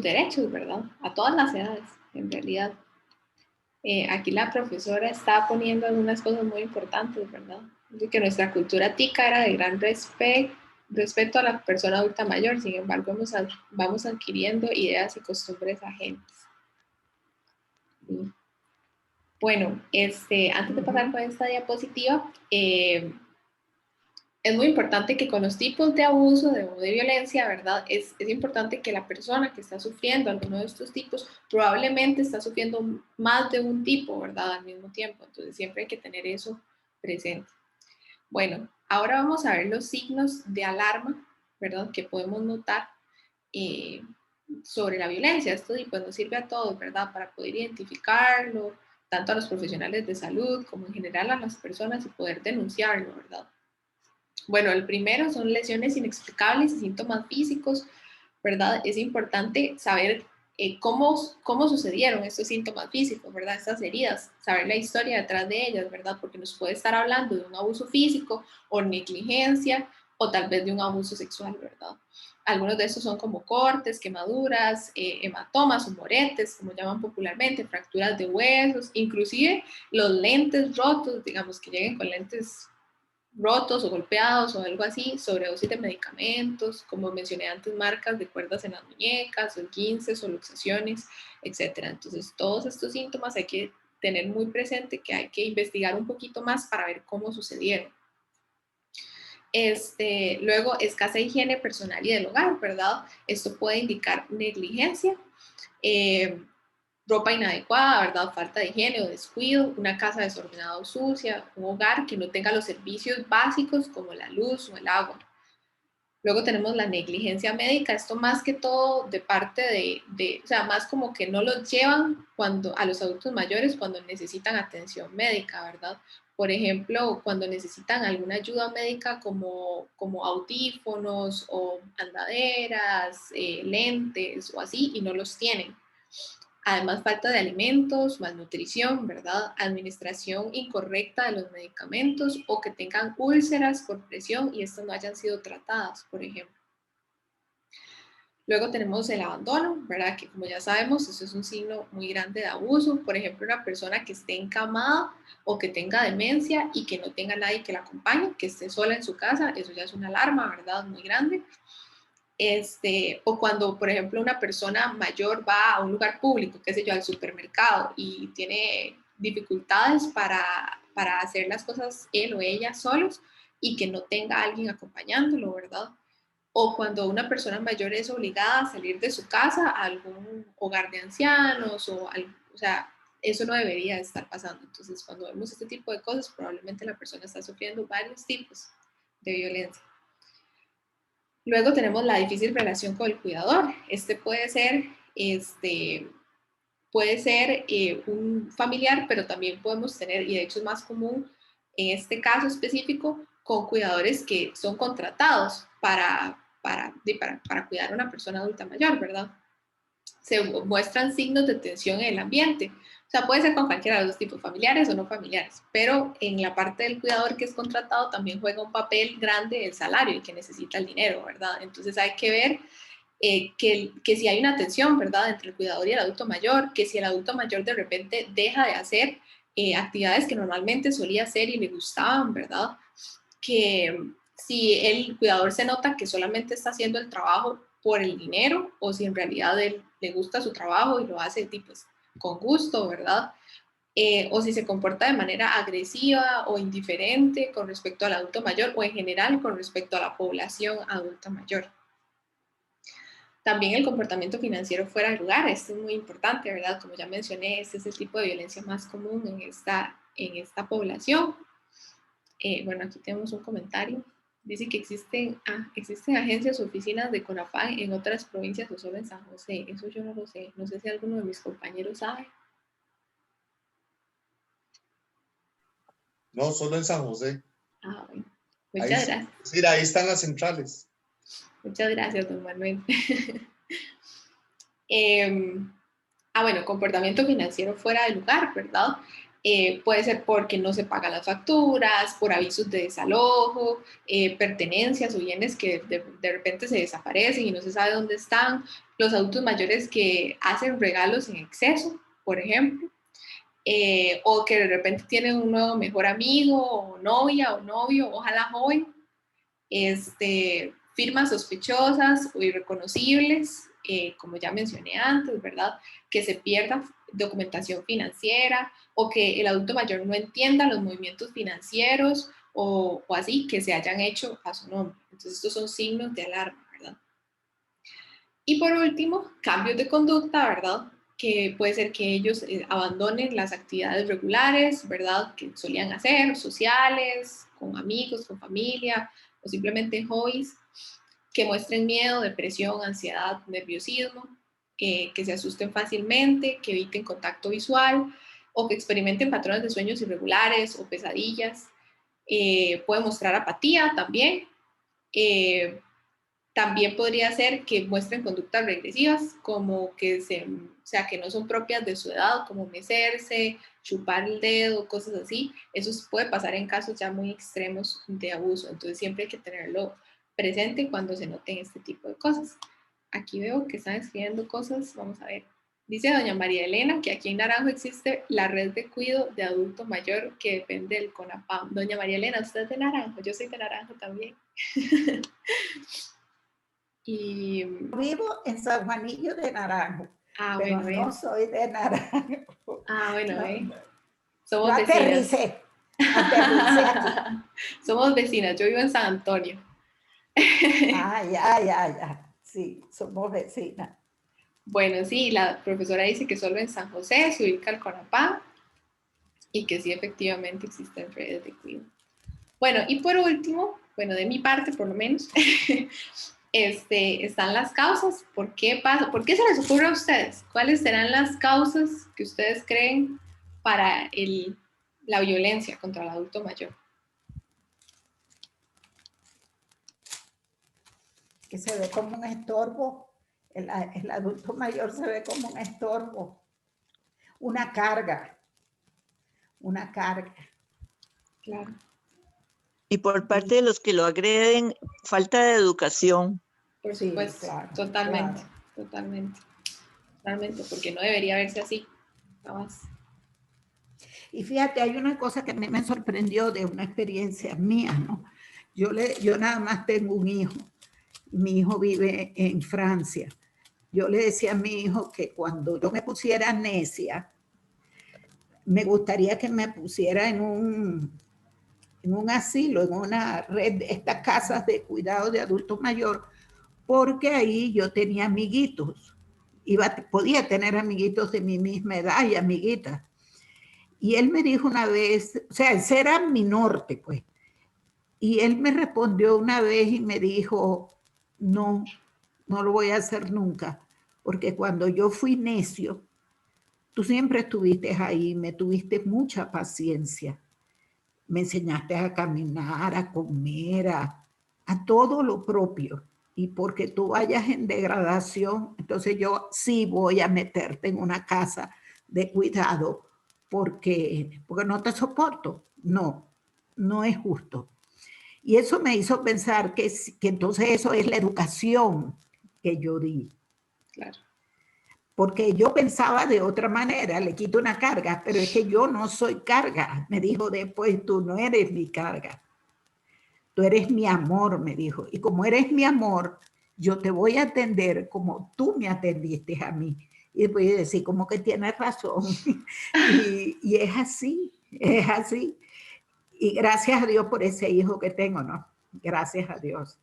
derechos, ¿verdad? A todas las edades, en realidad. Aquí la profesora está poniendo algunas cosas muy importantes, ¿verdad? De que nuestra cultura tica era de gran respeto a la persona adulta mayor, sin embargo, vamos adquiriendo ideas y costumbres ajenas. Sí. Bueno, antes de pasar con esta diapositiva, es muy importante que con los tipos de abuso de violencia, ¿verdad? Es importante que la persona que está sufriendo alguno de estos tipos probablemente está sufriendo más de un tipo, ¿verdad? Al mismo tiempo. Entonces siempre hay que tener eso presente. Bueno, ahora vamos a ver los signos de alarma, ¿verdad? Que podemos notar sobre la violencia. Esto pues, nos sirve a todos, ¿verdad? Para poder identificarlo, tanto a los profesionales de salud como en general a las personas y poder denunciarlo, ¿verdad? Bueno, el primero son lesiones inexplicables y síntomas físicos, ¿verdad? Es importante saber cómo sucedieron estos síntomas físicos, ¿verdad? Estas heridas, saber la historia detrás de ellas, ¿verdad? Porque nos puede estar hablando de un abuso físico o negligencia o tal vez de un abuso sexual, ¿verdad? Algunos de estos son como cortes, quemaduras, hematomas o moretes, como llaman popularmente, fracturas de huesos, inclusive los lentes rotos, digamos que lleguen con lentes rotos o golpeados o algo así, sobredosis de medicamentos, como mencioné antes, marcas de cuerdas en las muñecas, esguinces o luxaciones, etc. Entonces, todos estos síntomas hay que tener muy presente que hay que investigar un poquito más para ver cómo sucedieron. Luego, escasa higiene personal y del hogar, ¿verdad? Esto puede indicar negligencia, ropa inadecuada, ¿verdad? Falta de higiene o descuido, una casa desordenada o sucia, un hogar que no tenga los servicios básicos como la luz o el agua. Luego tenemos la negligencia médica, esto más que todo de parte o sea, más como que no los llevan a los adultos mayores cuando necesitan atención médica, ¿verdad? Por ejemplo, cuando necesitan alguna ayuda médica como audífonos o andaderas, lentes o así, y no los tienen. Además, falta de alimentos, malnutrición, ¿verdad? Administración incorrecta de los medicamentos o que tengan úlceras por presión y estas no hayan sido tratadas, por ejemplo. Luego tenemos el abandono, ¿verdad? Que como ya sabemos, eso es un signo muy grande de abuso. Por ejemplo, una persona que esté encamada o que tenga demencia y que no tenga nadie que la acompañe, que esté sola en su casa, eso ya es una alarma, ¿verdad? Muy grande. O cuando, por ejemplo, una persona mayor va a un lugar público, qué sé yo, al supermercado y tiene dificultades para hacer las cosas él o ella solos y que no tenga alguien acompañándolo, ¿verdad? O cuando una persona mayor es obligada a salir de su casa a algún hogar de ancianos o sea, eso no debería estar pasando. Entonces, cuando vemos este tipo de cosas, probablemente la persona está sufriendo varios tipos de violencia. Luego tenemos la difícil relación con el cuidador. Puede ser un familiar, pero también podemos tener, y de hecho es más común en este caso específico, con cuidadores que son contratados para cuidar a una persona adulta mayor, ¿verdad? Se muestran signos de tensión en el ambiente. O sea, puede ser con cualquiera de los dos tipos, familiares o no familiares, pero en la parte del cuidador que es contratado también juega un papel grande el salario y que necesita el dinero, ¿verdad? Entonces hay que ver que si hay una tensión, ¿verdad?, entre el cuidador y el adulto mayor, que si el adulto mayor de repente deja de hacer actividades que normalmente solía hacer y le gustaban, ¿verdad? Que si el cuidador se nota que solamente está haciendo el trabajo por el dinero o si en realidad él le gusta su trabajo y lo hace pues, con gusto, ¿verdad? O si se comporta de manera agresiva o indiferente con respecto al adulto mayor o en general con respecto a la población adulta mayor. También el comportamiento financiero fuera de lugar, esto es muy importante, ¿verdad? Como ya mencioné, este es el tipo de violencia más común en esta población. Bueno, aquí tenemos un comentario. Dice que existen agencias o oficinas de CONAPAN en otras provincias o solo en San José. Eso yo no lo sé. No sé si alguno de mis compañeros sabe.
No, solo en San José.
Ah, bueno. Muchas gracias.
Sí, ahí están las centrales.
Muchas gracias, don Manuel. Bueno, comportamiento financiero fuera de lugar, ¿verdad? Puede ser porque no se pagan las facturas, por avisos de desalojo, pertenencias o bienes que de repente se desaparecen y no se sabe dónde están, los adultos mayores que hacen regalos en exceso, por ejemplo, o que de repente tienen un nuevo mejor amigo o novia o novio, ojalá joven, firmas sospechosas o irreconocibles, como ya mencioné antes, ¿verdad? Que se pierda documentación financiera o que el adulto mayor no entienda los movimientos financieros o así que se hayan hecho a su nombre. Entonces, estos son signos de alarma, ¿verdad? Y por último, cambios de conducta, ¿verdad? Que puede ser que ellos abandonen las actividades regulares, ¿verdad? Que solían hacer, sociales, con amigos, con familia, o simplemente hobbies, que muestren miedo, depresión, ansiedad, nerviosismo, que se asusten fácilmente, que eviten contacto visual o que experimenten patrones de sueños irregulares o pesadillas. Puede mostrar apatía también. También podría ser que muestren conductas regresivas, como que, que no son propias de su edad, como mecerse, chupar el dedo, cosas así. Eso puede pasar en casos ya muy extremos de abuso. Entonces siempre hay que tenerlo presente cuando se noten este tipo de cosas. Aquí veo que están escribiendo cosas, vamos a ver. Dice doña María Elena que aquí en Naranjo existe la red de cuidado de adulto mayor que depende del CONAPAM. Doña María Elena, usted es de Naranjo, yo soy de Naranjo también. Y
vivo en San Juanillo de Naranjo, pero
bueno,
no soy de Naranjo.
Bueno,
no,
somos
yo aterricé aquí.
Somos vecinas, yo vivo en San Antonio.
Ya. Sí, somos vecinas.
Bueno, sí, la profesora dice que solo en San José se ubica el CONAPAM y que sí, efectivamente existen redes de cuidado. Bueno, y por último, bueno, de mi parte por lo menos, están las causas. ¿Por qué pasa? ¿Por qué se les ocurre a ustedes? ¿Cuáles serán las causas que ustedes creen para la violencia contra el adulto mayor?
Que se ve como un estorbo. El adulto mayor se ve como un estorbo. Una carga.
Claro.
Y por parte de los que lo agreden, falta de educación.
Por supuesto, sí, claro, totalmente, claro. Totalmente, porque no debería verse así. Jamás.
Y fíjate, hay una cosa que a mí me sorprendió de una experiencia mía, ¿no? Yo nada más tengo un hijo. Mi hijo vive en Francia. Yo le decía a mi hijo que cuando yo me pusiera necia, me gustaría que me pusiera en un asilo, en una red de estas casas de cuidado de adultos mayores, porque ahí yo tenía amiguitos. Podía tener amiguitos de mi misma edad y amiguitas. Y él me dijo una vez, o sea, ese era mi norte, pues. Y él me respondió una vez y me dijo, no lo voy a hacer nunca, porque cuando yo fui necio, tú siempre estuviste ahí, me tuviste mucha paciencia. Me enseñaste a caminar, a comer, a todo lo propio. Y porque tú vayas en degradación, entonces yo sí voy a meterte en una casa de cuidado porque no te soporto. No es justo. Y eso me hizo pensar que entonces eso es la educación que yo di.
Claro.
Porque yo pensaba de otra manera, le quito una carga, pero es que yo no soy carga. Me dijo después, tú no eres mi carga. Tú eres mi amor, me dijo. Y como eres mi amor, yo te voy a atender como tú me atendiste a mí. Y después yo decía, como que tienes razón. y es así, es así. Y gracias a Dios por ese hijo que tengo, ¿no? Gracias a Dios.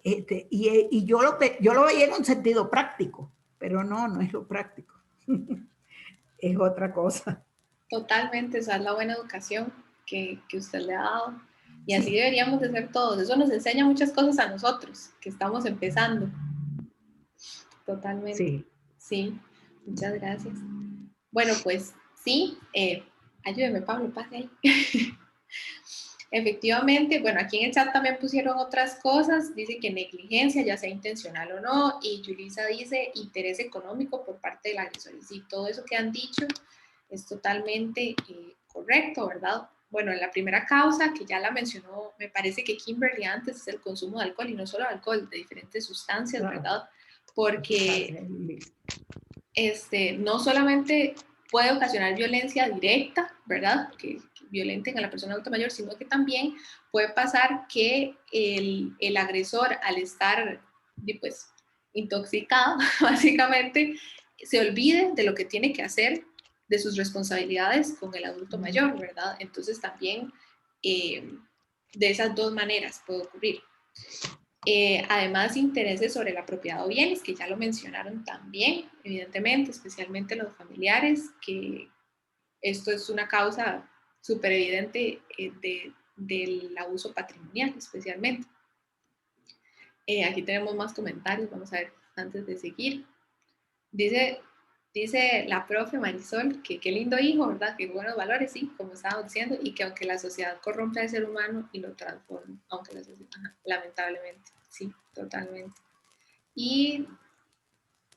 Y yo lo veía en un sentido práctico, pero no es lo práctico. Es otra cosa.
Totalmente, esa es la buena educación que usted le ha dado. Y así deberíamos de ser todos. Eso nos enseña muchas cosas a nosotros, que estamos empezando. Totalmente. Sí, muchas gracias. Bueno, pues sí, ayúdeme Pablo, pase ahí. Efectivamente, bueno, aquí en el chat también pusieron otras cosas, dice que negligencia, ya sea intencional o no, y Yulisa dice interés económico por parte del agresor. Y sí, todo eso que han dicho es totalmente correcto, ¿verdad? Bueno, la primera causa, que ya la mencionó, me parece que Kimberly antes, es el consumo de alcohol, y no solo alcohol, de diferentes sustancias, ¿verdad? Porque no solamente puede ocasionar violencia directa, ¿verdad? Que violenten a la persona adulta mayor, sino que también puede pasar que el agresor, al estar pues, intoxicado, básicamente, se olvide de lo que tiene que hacer, de sus responsabilidades con el adulto mayor, ¿verdad? Entonces también de esas dos maneras puede ocurrir. Además, intereses sobre la propiedad o bienes, que ya lo mencionaron también, evidentemente, especialmente los familiares, que esto es una causa súper evidente del abuso patrimonial, especialmente. Aquí tenemos más comentarios, vamos a ver antes de seguir. Dice la profe Marisol que qué lindo hijo, ¿verdad? Que buenos valores, sí, como estaba diciendo, y que aunque la sociedad corrompe al ser humano y lo transforma, aunque la sociedad, lamentablemente, sí, totalmente. Y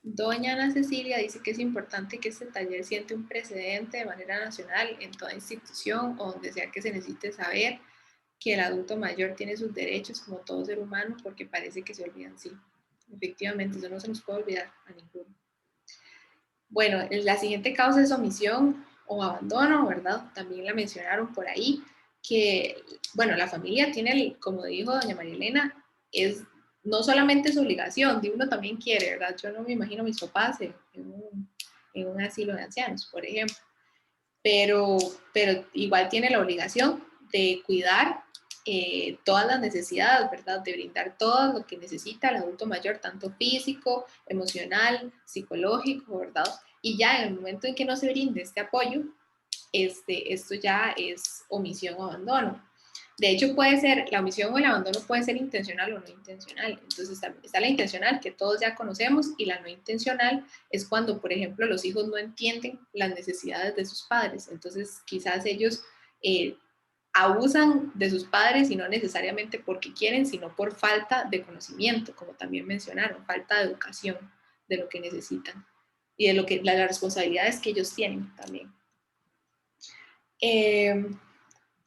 doña Ana Cecilia dice que es importante que este taller siente un precedente de manera nacional en toda institución o donde sea que se necesite saber que el adulto mayor tiene sus derechos como todo ser humano, porque parece que se olvidan, sí. Efectivamente, eso no se nos puede olvidar a ninguno. Bueno, la siguiente causa es omisión o abandono, ¿verdad? También la mencionaron por ahí, que, bueno, la familia tiene, como dijo doña María Elena, es no solamente es obligación, de uno también quiere, ¿verdad? Yo no me imagino a mis papás en un asilo de ancianos, por ejemplo, pero, pero igual tiene la obligación de cuidar todas las necesidades, ¿verdad? De brindar todo lo que necesita el adulto mayor, tanto físico, emocional, psicológico, ¿verdad? Y ya en el momento en que no se brinde este apoyo, esto ya es omisión o abandono. De hecho, puede ser, la omisión o el abandono puede ser intencional o no intencional. Entonces, está la intencional que todos ya conocemos y la no intencional es cuando, por ejemplo, los hijos no entienden las necesidades de sus padres. Entonces, quizás ellos abusan de sus padres y no necesariamente porque quieren, sino por falta de conocimiento, como también mencionaron, falta de educación de lo que necesitan y de lo que las responsabilidades que ellos tienen también.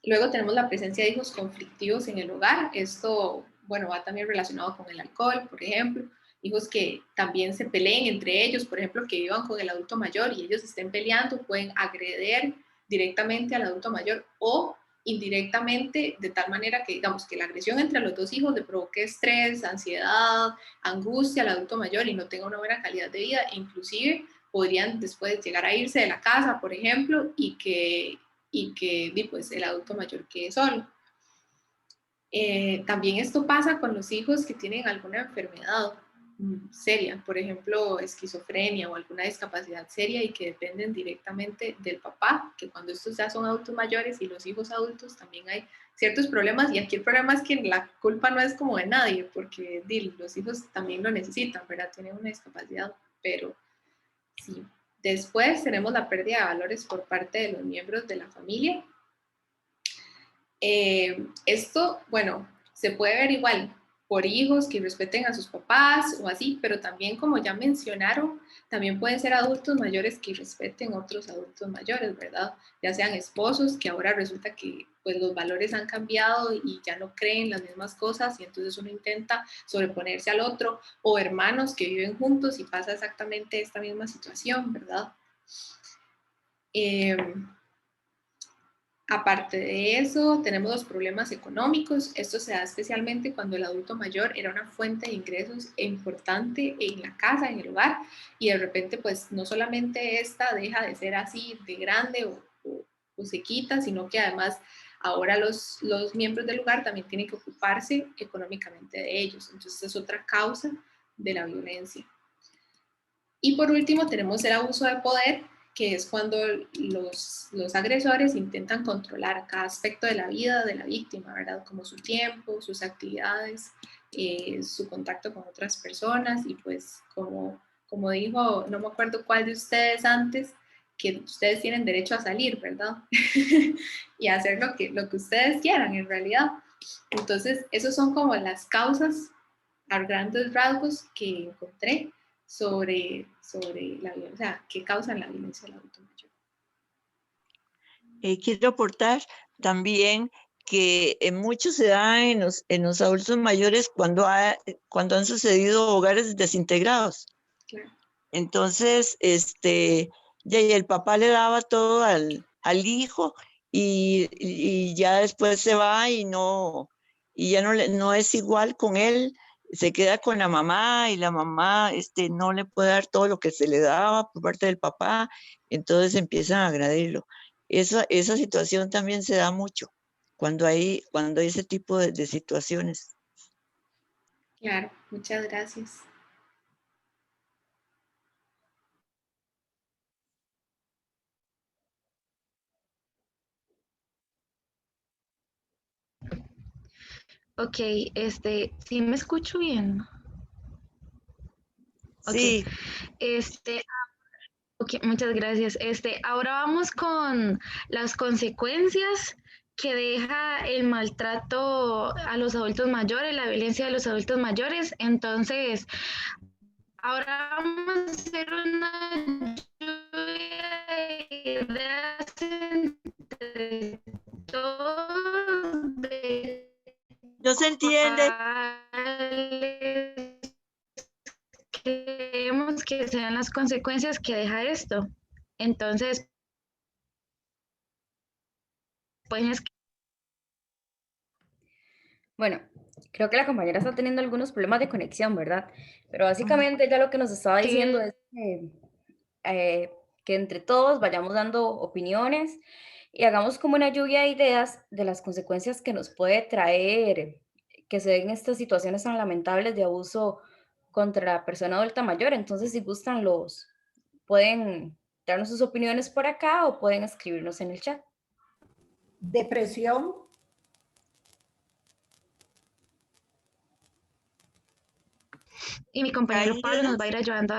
Luego tenemos la presencia de hijos conflictivos en el hogar. Esto, bueno, va también relacionado con el alcohol, por ejemplo. Hijos que también se peleen entre ellos, por ejemplo, que vivan con el adulto mayor y ellos estén peleando, pueden agredir directamente al adulto mayor o indirectamente, de tal manera que, digamos, que la agresión entre los dos hijos le provoque estrés, ansiedad, angustia al adulto mayor y no tenga una buena calidad de vida. E inclusive podrían después llegar a irse de la casa, por ejemplo, y que pues, el adulto mayor quede solo. También esto pasa con los hijos que tienen alguna enfermedad seria, por ejemplo, esquizofrenia o alguna discapacidad seria y que dependen directamente del papá, que cuando estos ya son adultos mayores y los hijos adultos también hay ciertos problemas y aquí el problema es que la culpa no es como de nadie, porque los hijos también lo necesitan, ¿verdad? Tienen una discapacidad, pero sí. Después tenemos la pérdida de valores por parte de los miembros de la familia. Esto, bueno, se puede ver igual por hijos que respeten a sus papás o así, pero también, como ya mencionaron, también pueden ser adultos mayores que respeten a otros adultos mayores, ¿verdad? Ya sean esposos, que ahora resulta que pues los valores han cambiado y ya no creen las mismas cosas y entonces uno intenta sobreponerse al otro, o hermanos que viven juntos y pasa exactamente esta misma situación, ¿verdad? Aparte de eso, tenemos los problemas económicos. Esto se da especialmente cuando el adulto mayor era una fuente de ingresos importante en la casa, en el hogar, y de repente, pues, no solamente esta deja de ser así de grande o se quita, sino que además ahora los miembros del hogar también tienen que ocuparse económicamente de ellos. Entonces, es otra causa de la violencia. Y por último tenemos el abuso de poder, que es cuando los agresores intentan controlar cada aspecto de la vida de la víctima, ¿verdad? Como su tiempo, sus actividades, su contacto con otras personas y pues como dijo, no me acuerdo cuál de ustedes antes, que ustedes tienen derecho a salir, ¿verdad? Y a hacer lo que ustedes quieran en realidad. Entonces, esos son como las causas a grandes rasgos que encontré sobre la violencia, o sea, qué causan la violencia del adulto mayor.
Quiero aportar también que mucho se da en los adultos mayores cuando han sucedido hogares desintegrados.
Claro.
Entonces, ya el papá le daba todo al hijo y ya después se va y ya no es igual con él, se queda con la mamá y la mamá no le puede dar todo lo que se le daba por parte del papá, entonces empiezan a agredirlo. Esa situación también se da mucho cuando hay ese tipo de situaciones.
Claro, muchas gracias.
Ok, ¿sí me escucho bien? Ok,
Sí,
ok, muchas gracias. Ahora vamos con las consecuencias que deja el maltrato a los adultos mayores, la violencia de los adultos mayores. Entonces, ahora vamos a hacer una lluvia de ideas entre todos de
no se entiende.
cuáles creemos que sean las consecuencias que deja esto. Entonces, pueden
Bueno, creo que la compañera está teniendo algunos problemas de conexión, ¿verdad? Pero básicamente ya lo que nos estaba diciendo
escribir.
es que entre todos vayamos dando opiniones y hagamos como una lluvia de ideas de las consecuencias que nos puede traer que se den estas situaciones tan lamentables de abuso contra la persona adulta mayor. Entonces, si gustan, pueden darnos sus opiniones por acá o pueden escribirnos en el chat.
Depresión,
Y mi compañero Pablo nos
Caídas.
va a ir ayudando.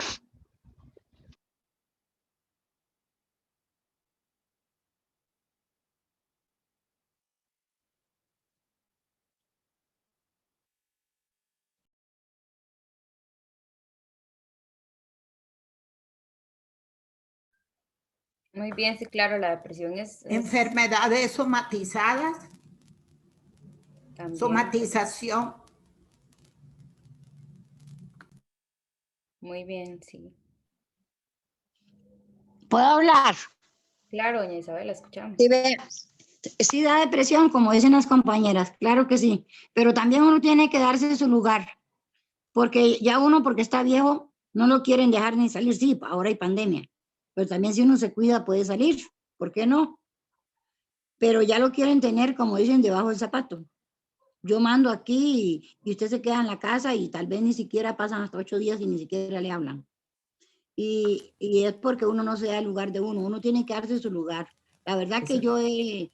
Muy bien, sí, claro, la depresión es
enfermedades somatizadas,
también.
somatización.
Muy bien, sí.
¿Puedo hablar?
Claro, doña Isabel, la escuchamos.
Sí, sí da depresión, como dicen las compañeras, claro que sí, pero también uno tiene que darse su lugar, porque ya uno, porque está viejo, no lo quieren dejar ni salir. Sí, ahora hay pandemia, pero también si uno se cuida puede salir, ¿por qué no? Pero ya lo quieren tener, como dicen, debajo del zapato. Yo mando aquí y usted se queda en la casa y tal vez ni siquiera pasan hasta 8 días y ni siquiera le hablan. Y es porque uno no se da el lugar de uno, uno tiene que darse su lugar. La verdad que yo he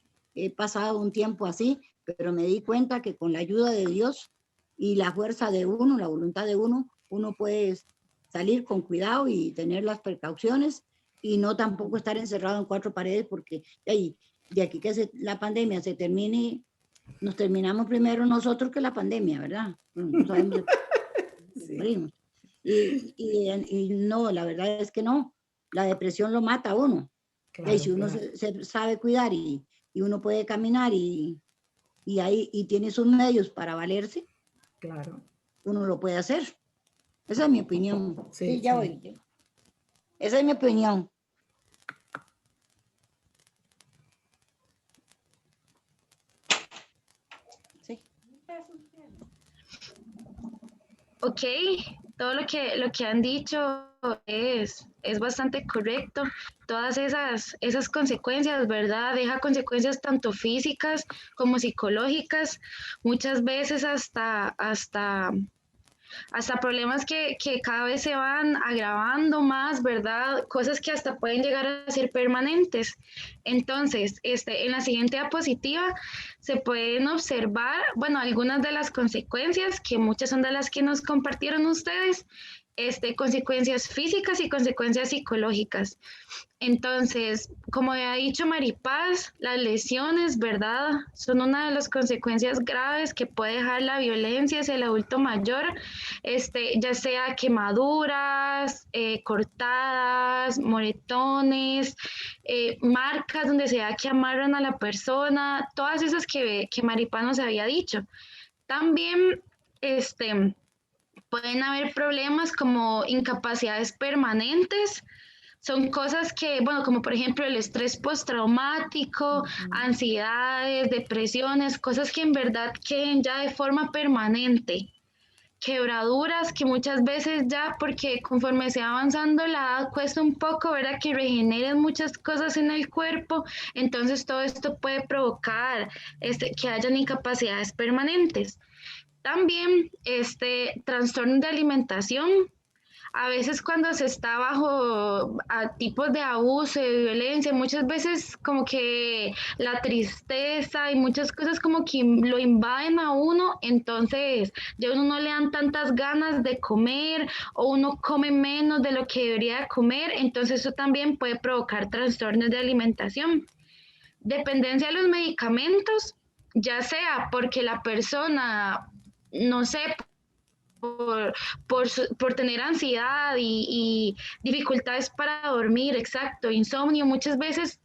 pasado un tiempo así, pero me di cuenta que con la ayuda de Dios y la fuerza de uno, la voluntad de uno, uno puede salir con cuidado y tener las precauciones y no tampoco estar encerrado en 4 paredes, porque de aquí que la pandemia se termine, nos terminamos primero nosotros que la pandemia, ¿verdad? No sabemos si morimos. Y no, la verdad es que no, la depresión lo mata a uno. Claro, y si uno se sabe cuidar y uno puede caminar y tiene sus medios para valerse,
claro,
uno lo puede hacer. Esa es mi opinión.
Sí,
ya
sí.
voy. Esa es mi opinión.
Sí. Ok, todo lo que han dicho es bastante correcto. Todas esas consecuencias, ¿verdad? Deja consecuencias tanto físicas como psicológicas, muchas veces hasta problemas que cada vez se van agravando más, ¿verdad? Cosas que hasta pueden llegar a ser permanentes. Entonces, en la siguiente diapositiva se pueden observar, bueno, algunas de las consecuencias, que muchas son de las que nos compartieron ustedes, consecuencias físicas y consecuencias psicológicas. Entonces, como ha dicho Maripaz, las lesiones, ¿verdad? Son una de las consecuencias graves que puede dejar la violencia hacia el adulto mayor, ya sea quemaduras, cortadas, moretones, marcas donde se vea que amarran a la persona, todas esas que Maripaz nos había dicho. También, pueden haber problemas como incapacidades permanentes. Son cosas que, bueno, como por ejemplo el estrés postraumático, ansiedades, depresiones, cosas que en verdad queden ya de forma permanente. Quebraduras que muchas veces ya, porque conforme se va avanzando la edad, cuesta un poco, ¿verdad? Que regeneren muchas cosas en el cuerpo. Entonces todo esto puede provocar que hayan incapacidades permanentes. También trastornos de alimentación. A veces cuando se está bajo tipos de abuso, de violencia, muchas veces como que la tristeza y muchas cosas como que lo invaden a uno, entonces ya uno no le dan tantas ganas de comer o uno come menos de lo que debería comer, entonces eso también puede provocar trastornos de alimentación. Dependencia de los medicamentos, ya sea porque la persona, no sé, por tener ansiedad y dificultades para dormir, exacto, insomnio, muchas veces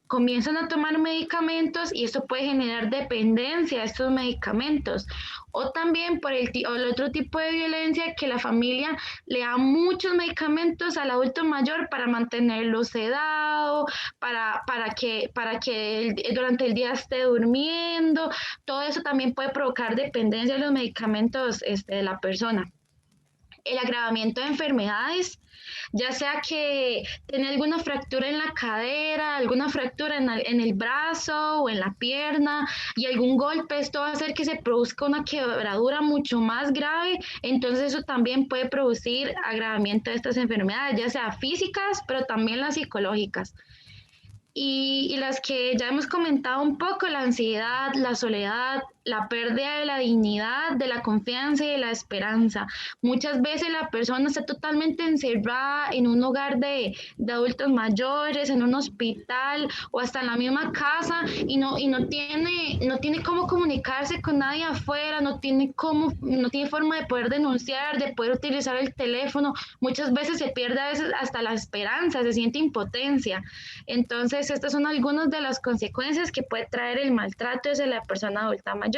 comienzan a tomar medicamentos y esto puede generar dependencia a estos medicamentos. O también por el otro tipo de violencia, que la familia le da muchos medicamentos al adulto mayor para mantenerlo sedado, para que durante el día esté durmiendo. Todo eso también puede provocar dependencia de los medicamentos de la persona. El agravamiento de enfermedades, ya sea que tiene alguna fractura en la cadera, alguna fractura en el brazo o en la pierna y algún golpe, esto va a hacer que se produzca una quebradura mucho más grave, entonces eso también puede producir agravamiento de estas enfermedades, ya sea físicas, pero también las psicológicas. Y las que ya hemos comentado un poco, la ansiedad, la soledad, la pérdida de la dignidad, de la confianza y de la esperanza. Muchas veces la persona está totalmente encerrada en un hogar de adultos mayores, en un hospital o hasta en la misma casa y no tiene cómo comunicarse con nadie afuera, no tiene forma de poder denunciar, de poder utilizar el teléfono. Muchas veces se pierde a veces hasta la esperanza, se siente impotencia. Entonces, estas son algunas de las consecuencias que puede traer el maltrato hacia la persona adulta mayor.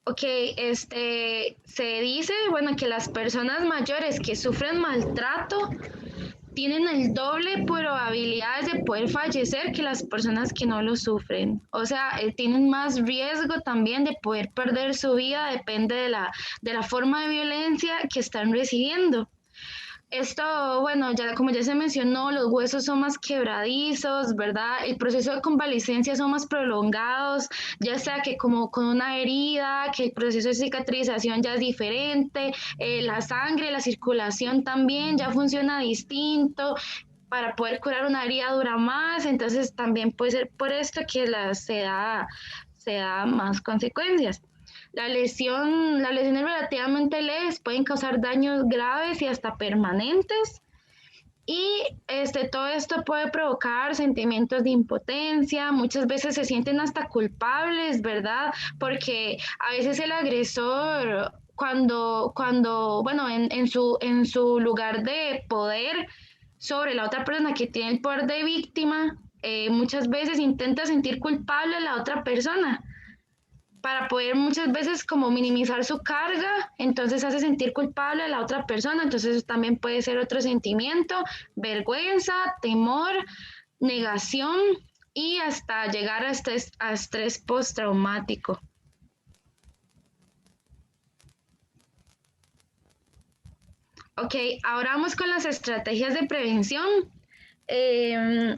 Ok, se dice, bueno, que las personas mayores que sufren maltrato tienen el doble de probabilidades de poder fallecer que las personas que no lo sufren. O sea, tienen más riesgo también de poder perder su vida, depende de la forma de violencia que están recibiendo. Esto, bueno, ya como ya se mencionó, los huesos son más quebradizos, ¿verdad? El proceso de convalecencia son más prolongados, ya sea que como con una herida, que el proceso de cicatrización ya es diferente, la sangre, la circulación también ya funciona distinto. Para poder curar una herida dura más, entonces también puede ser por esto que se da más consecuencias. Las lesiones relativamente leves pueden causar daños graves y hasta permanentes. Y todo esto puede provocar sentimientos de impotencia, muchas veces se sienten hasta culpables, ¿verdad? Porque a veces el agresor, cuando bueno, en su lugar de poder sobre la otra persona que tiene el poder de víctima, muchas veces intenta sentir culpable a la otra persona para poder muchas veces como minimizar su carga, entonces hace sentir culpable a la otra persona, entonces eso también puede ser otro sentimiento, vergüenza, temor, negación y hasta llegar a estrés postraumático. Ok, ahora vamos con las estrategias de prevención.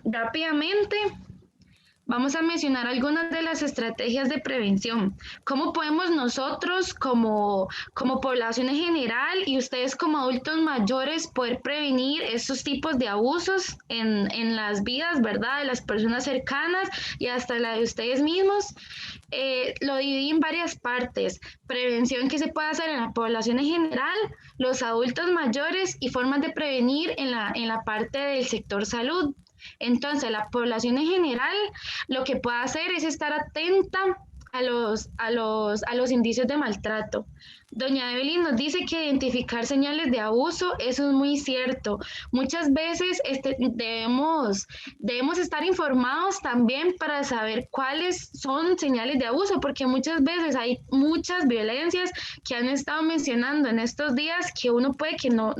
Rápidamente, vamos a mencionar algunas de las estrategias de prevención. ¿Cómo podemos nosotros como población en general y ustedes como adultos mayores poder prevenir estos tipos de abusos en las vidas, ¿verdad? De las personas cercanas y hasta la de ustedes mismos? Lo dividí en varias partes. Prevención que se puede hacer en la población en general, los adultos mayores y formas de prevenir en la parte del sector salud. Entonces, la población en general lo que puede hacer es estar atenta a los indicios de maltrato. Doña Evelyn nos dice que identificar señales de abuso, eso es muy cierto. Muchas veces debemos estar informados también para saber cuáles son señales de abuso, porque muchas veces hay muchas violencias que han estado mencionando en estos días que uno puede que no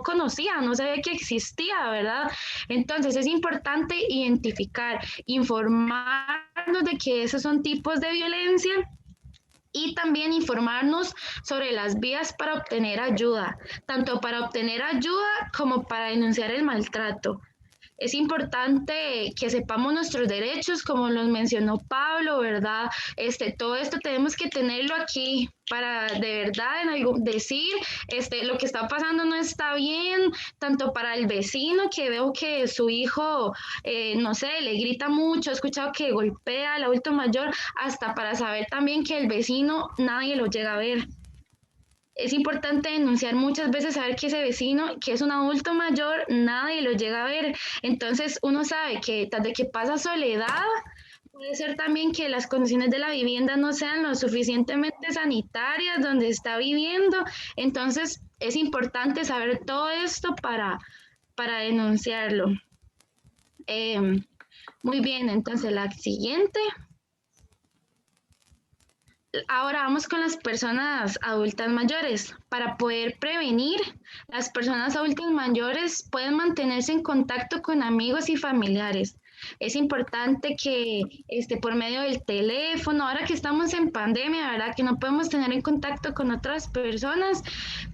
conocía, no sabía que existía, ¿verdad? Entonces es importante identificar, informarnos de que esos son tipos de violencia y también informarnos sobre las vías para obtener ayuda, tanto para obtener ayuda como para denunciar el maltrato. Es importante que sepamos nuestros derechos, como los mencionó Pablo, ¿verdad? Todo esto tenemos que tenerlo aquí para de verdad decir, lo que está pasando no está bien, tanto para el vecino que veo que su hijo, no sé, le grita mucho, he escuchado que golpea al adulto mayor, hasta para saber también que el vecino nadie lo llega a ver. Es importante denunciar muchas veces, saber que ese vecino, que es un adulto mayor, nadie lo llega a ver. Entonces uno sabe que desde que pasa soledad, puede ser también que las condiciones de la vivienda no sean lo suficientemente sanitarias donde está viviendo. Entonces es importante saber todo esto para denunciarlo. Muy bien, entonces la siguiente. Ahora vamos con las personas adultas mayores. Para poder prevenir, las personas adultas mayores pueden mantenerse en contacto con amigos y familiares. Es importante que por medio del teléfono, ahora que estamos en pandemia, ¿verdad? Que no podemos tener en contacto con otras personas,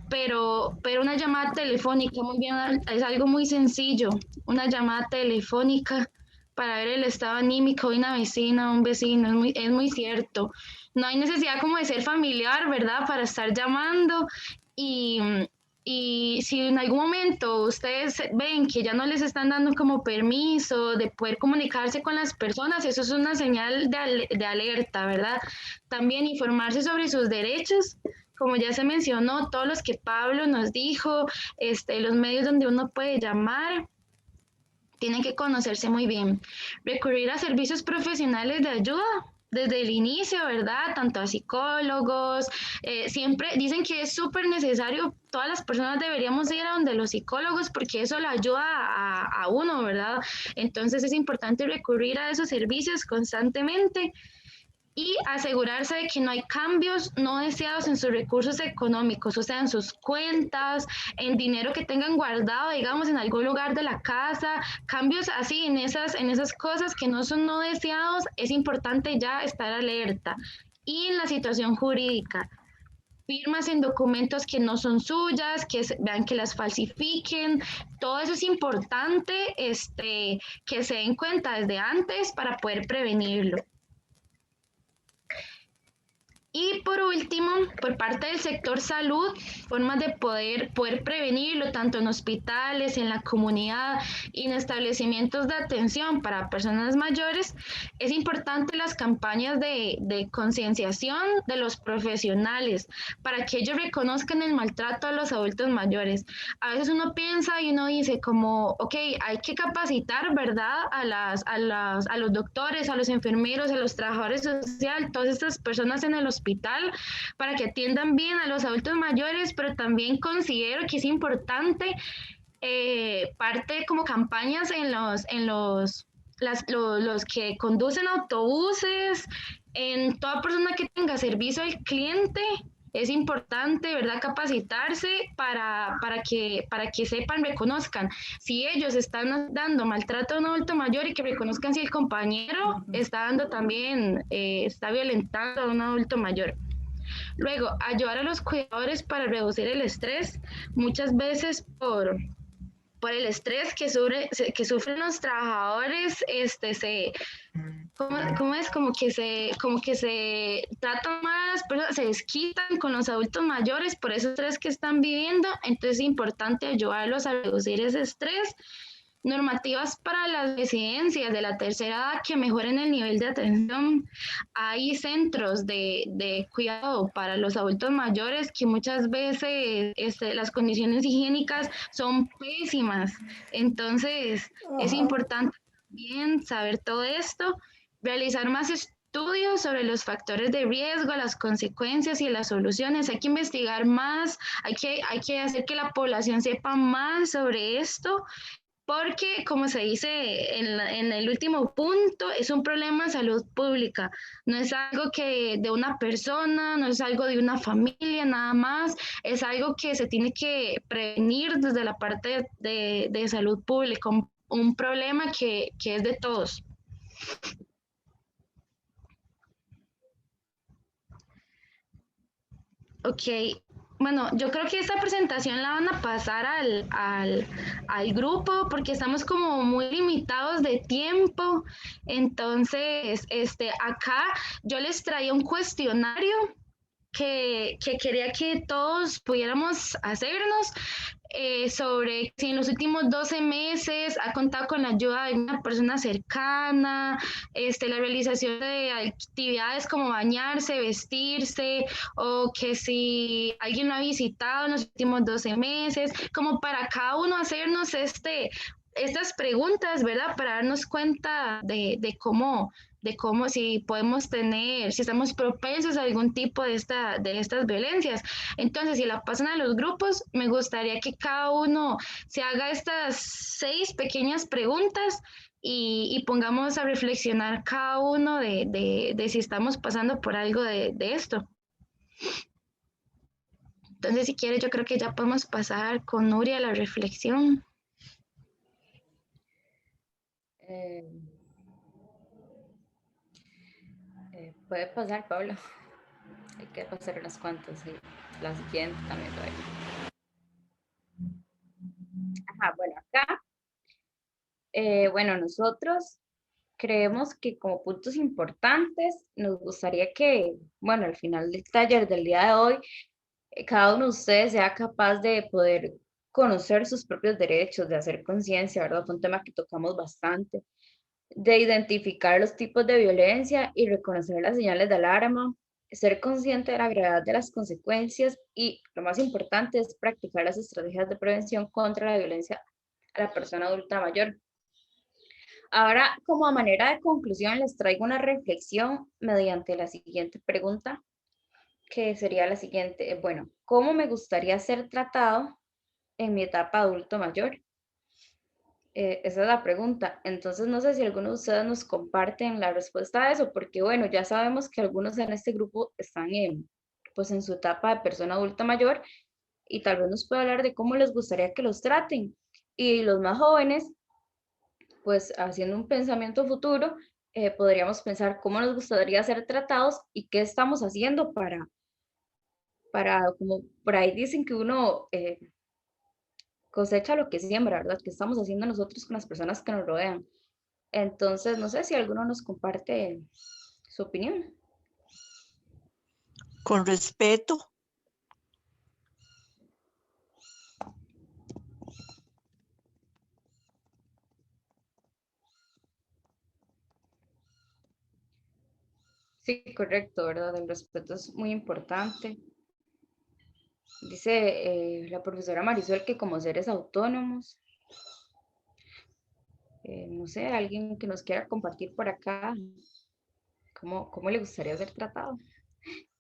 pero una llamada telefónica, muy bien, es algo muy sencillo, una llamada telefónica para ver el estado anímico de una vecina o un vecino, es muy cierto. No hay necesidad como de ser familiar, ¿verdad? Para estar llamando y si en algún momento ustedes ven que ya no les están dando como permiso de poder comunicarse con las personas, eso es una señal de alerta, ¿verdad? También informarse sobre sus derechos, como ya se mencionó, todos los que Pablo nos dijo, los medios donde uno puede llamar, tienen que conocerse muy bien. Recurrir a servicios profesionales de ayuda desde el inicio, ¿verdad? Tanto a psicólogos, siempre dicen que es súper necesario, todas las personas deberíamos ir a donde los psicólogos porque eso le ayuda a uno, ¿verdad? Entonces es importante recurrir a esos servicios constantemente y asegurarse de que no hay cambios no deseados en sus recursos económicos, o sea, en sus cuentas, en dinero que tengan guardado, digamos, en algún lugar de la casa, cambios así en esas cosas que no son no deseados, es importante ya estar alerta. Y en la situación jurídica, firmas en documentos que no son suyas, vean que las falsifiquen, todo eso es importante que se den cuenta desde antes para poder prevenirlo. Y por último, por parte del sector salud, formas de poder prevenirlo tanto en hospitales, en la comunidad y en establecimientos de atención para personas mayores. Es importante las campañas de concienciación de los profesionales para que ellos reconozcan el maltrato a los adultos mayores. A veces uno piensa y uno dice como, ok, hay que capacitar, ¿verdad? A los doctores, a los enfermeros, a los trabajadores sociales, todas estas personas en el hospital para que atiendan bien a los adultos mayores, pero también considero que es importante parte como campañas en los que conducen autobuses, en toda persona que tenga servicio al cliente. Es importante, ¿verdad?, capacitarse para que sepan, reconozcan si ellos están dando maltrato a un adulto mayor y que reconozcan si el compañero está dando también, está violentando a un adulto mayor. Luego, ayudar a los cuidadores para reducir el estrés, muchas veces por el estrés que sufren los trabajadores, ¿cómo es? Como que se tratan mal a las personas, se desquitan con los adultos mayores por ese estrés que están viviendo, entonces es importante ayudarlos a reducir ese estrés. Normativas para las residencias de la tercera edad que mejoren el nivel de atención. Hay centros de cuidado para los adultos mayores que muchas veces las condiciones higiénicas son pésimas. Entonces, es importante también saber todo esto, realizar más estudios sobre los factores de riesgo, las consecuencias y las soluciones. Hay que investigar más, hay que hacer que la población sepa más sobre esto, porque, como se dice en el último punto, es un problema de salud pública. No es algo que de una persona, no es algo de una familia nada más, es algo que se tiene que prevenir desde la parte de salud pública, un problema que es de todos. Ok, Bueno, yo creo que esta presentación la van a pasar al grupo porque estamos como muy limitados de tiempo. Entonces, acá yo les traía un cuestionario que quería que todos pudiéramos hacernos sobre si en los últimos 12 meses ha contado con la ayuda de una persona cercana, la realización de actividades como bañarse, vestirse, o que si alguien lo ha visitado en los últimos 12 meses, como para cada uno hacernos estas preguntas, ¿verdad? Para darnos cuenta de cómo si podemos tener, si estamos propensos a algún tipo de estas violencias. Entonces, si la pasan a los grupos, me gustaría que cada uno se haga estas 6 pequeñas preguntas y pongamos a reflexionar cada uno de si estamos pasando por algo de esto. Entonces, si quieres, yo creo que ya podemos pasar con Nuria a la reflexión.
Puede pasar, Pablo. Hay que pasar unas cuantas y la siguiente también. Ajá, bueno, acá, bueno, nosotros creemos que como puntos importantes nos gustaría que, bueno, al final del taller del día de hoy, cada uno de ustedes sea capaz de poder conocer sus propios derechos, de hacer conciencia, ¿verdad? Fue un tema que tocamos bastante, de identificar los tipos de violencia y reconocer las señales de alarma, ser consciente de la gravedad de las consecuencias y, lo más importante, es practicar las estrategias de prevención contra la violencia a la persona adulta mayor. Ahora, como a manera de conclusión, les traigo una reflexión mediante la siguiente pregunta, que sería la siguiente. Bueno, ¿cómo me gustaría ser tratado en mi etapa adulto mayor? Esa es la pregunta. Entonces, no sé si algunos de ustedes nos comparten la respuesta a eso, porque bueno, ya sabemos que algunos en este grupo están pues en su etapa de persona adulta mayor y tal vez nos pueda hablar de cómo les gustaría que los traten. Y los más jóvenes, pues haciendo un pensamiento futuro, podríamos pensar cómo nos gustaría ser tratados y qué estamos haciendo como por ahí dicen que uno cosecha lo que siembra, ¿verdad? ¿Qué estamos haciendo nosotros con las personas que nos rodean? Entonces, no sé si alguno nos comparte su opinión.
Con respeto.
Sí, correcto, ¿verdad? El respeto es muy importante. Dice la profesora Marisol que como seres autónomos, no sé, alguien que nos quiera compartir por acá, ¿cómo le gustaría ser tratado?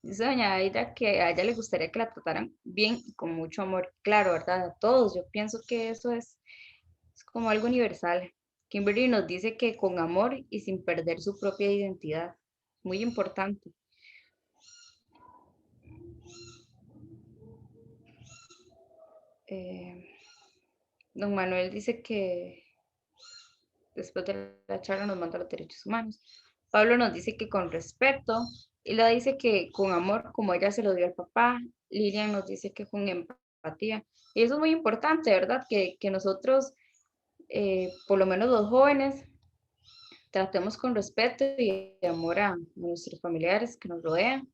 Dice doña Aida que a ella le gustaría que la trataran bien y con mucho amor. Claro, ¿verdad? A todos. Yo pienso que eso es como algo universal. Kimberly nos dice que con amor y sin perder su propia identidad. Muy importante. Don Manuel dice que después de la charla nos manda los derechos humanos. Pablo nos dice que con respeto. Hila dice que con amor, como ella se lo dio al papá. Lilian nos dice que con empatía. Y eso es muy importante, ¿verdad? Que nosotros, por lo menos los jóvenes, tratemos con respeto y amor a nuestros familiares que nos rodean.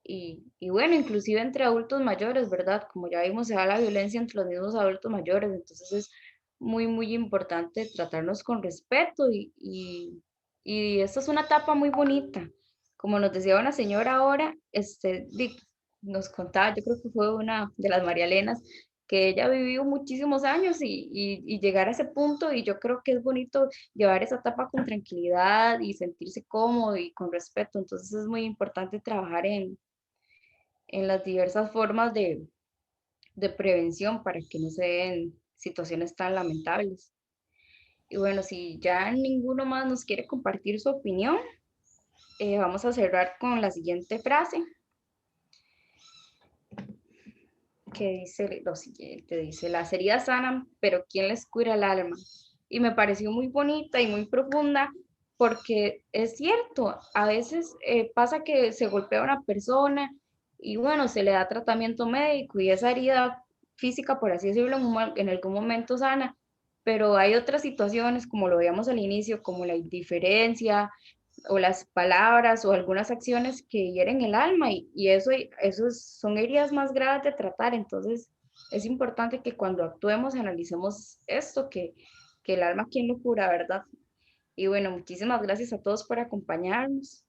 Y bueno, inclusive entre adultos mayores, ¿verdad? Como ya vimos, se da la violencia entre los mismos adultos mayores, entonces es muy, muy importante tratarnos con respeto y esta es una etapa muy bonita. Como nos decía una señora ahora, nos contaba, yo creo que fue una de las María Elenas, que ella vivió muchísimos años y llegar a ese punto, y yo creo que es bonito llevar esa etapa con tranquilidad y sentirse cómodo y con respeto, entonces es muy importante trabajar en las diversas formas de prevención para que no se den situaciones tan lamentables. Y bueno, si ya ninguno más nos quiere compartir su opinión, vamos a cerrar con la siguiente frase, que dice lo siguiente, dice, las heridas sanan, pero ¿quién les cura el alma? Y me pareció muy bonita y muy profunda, porque es cierto, a veces pasa que se golpea a una persona y bueno, se le da tratamiento médico y esa herida física, por así decirlo, en algún momento sana, pero hay otras situaciones, como lo veíamos al inicio, como la indiferencia o las palabras o algunas acciones que hieren el alma y eso son heridas más graves de tratar, entonces es importante que cuando actuemos analicemos esto, que el alma quien lo cura, ¿verdad? Y bueno, muchísimas gracias a todos por acompañarnos.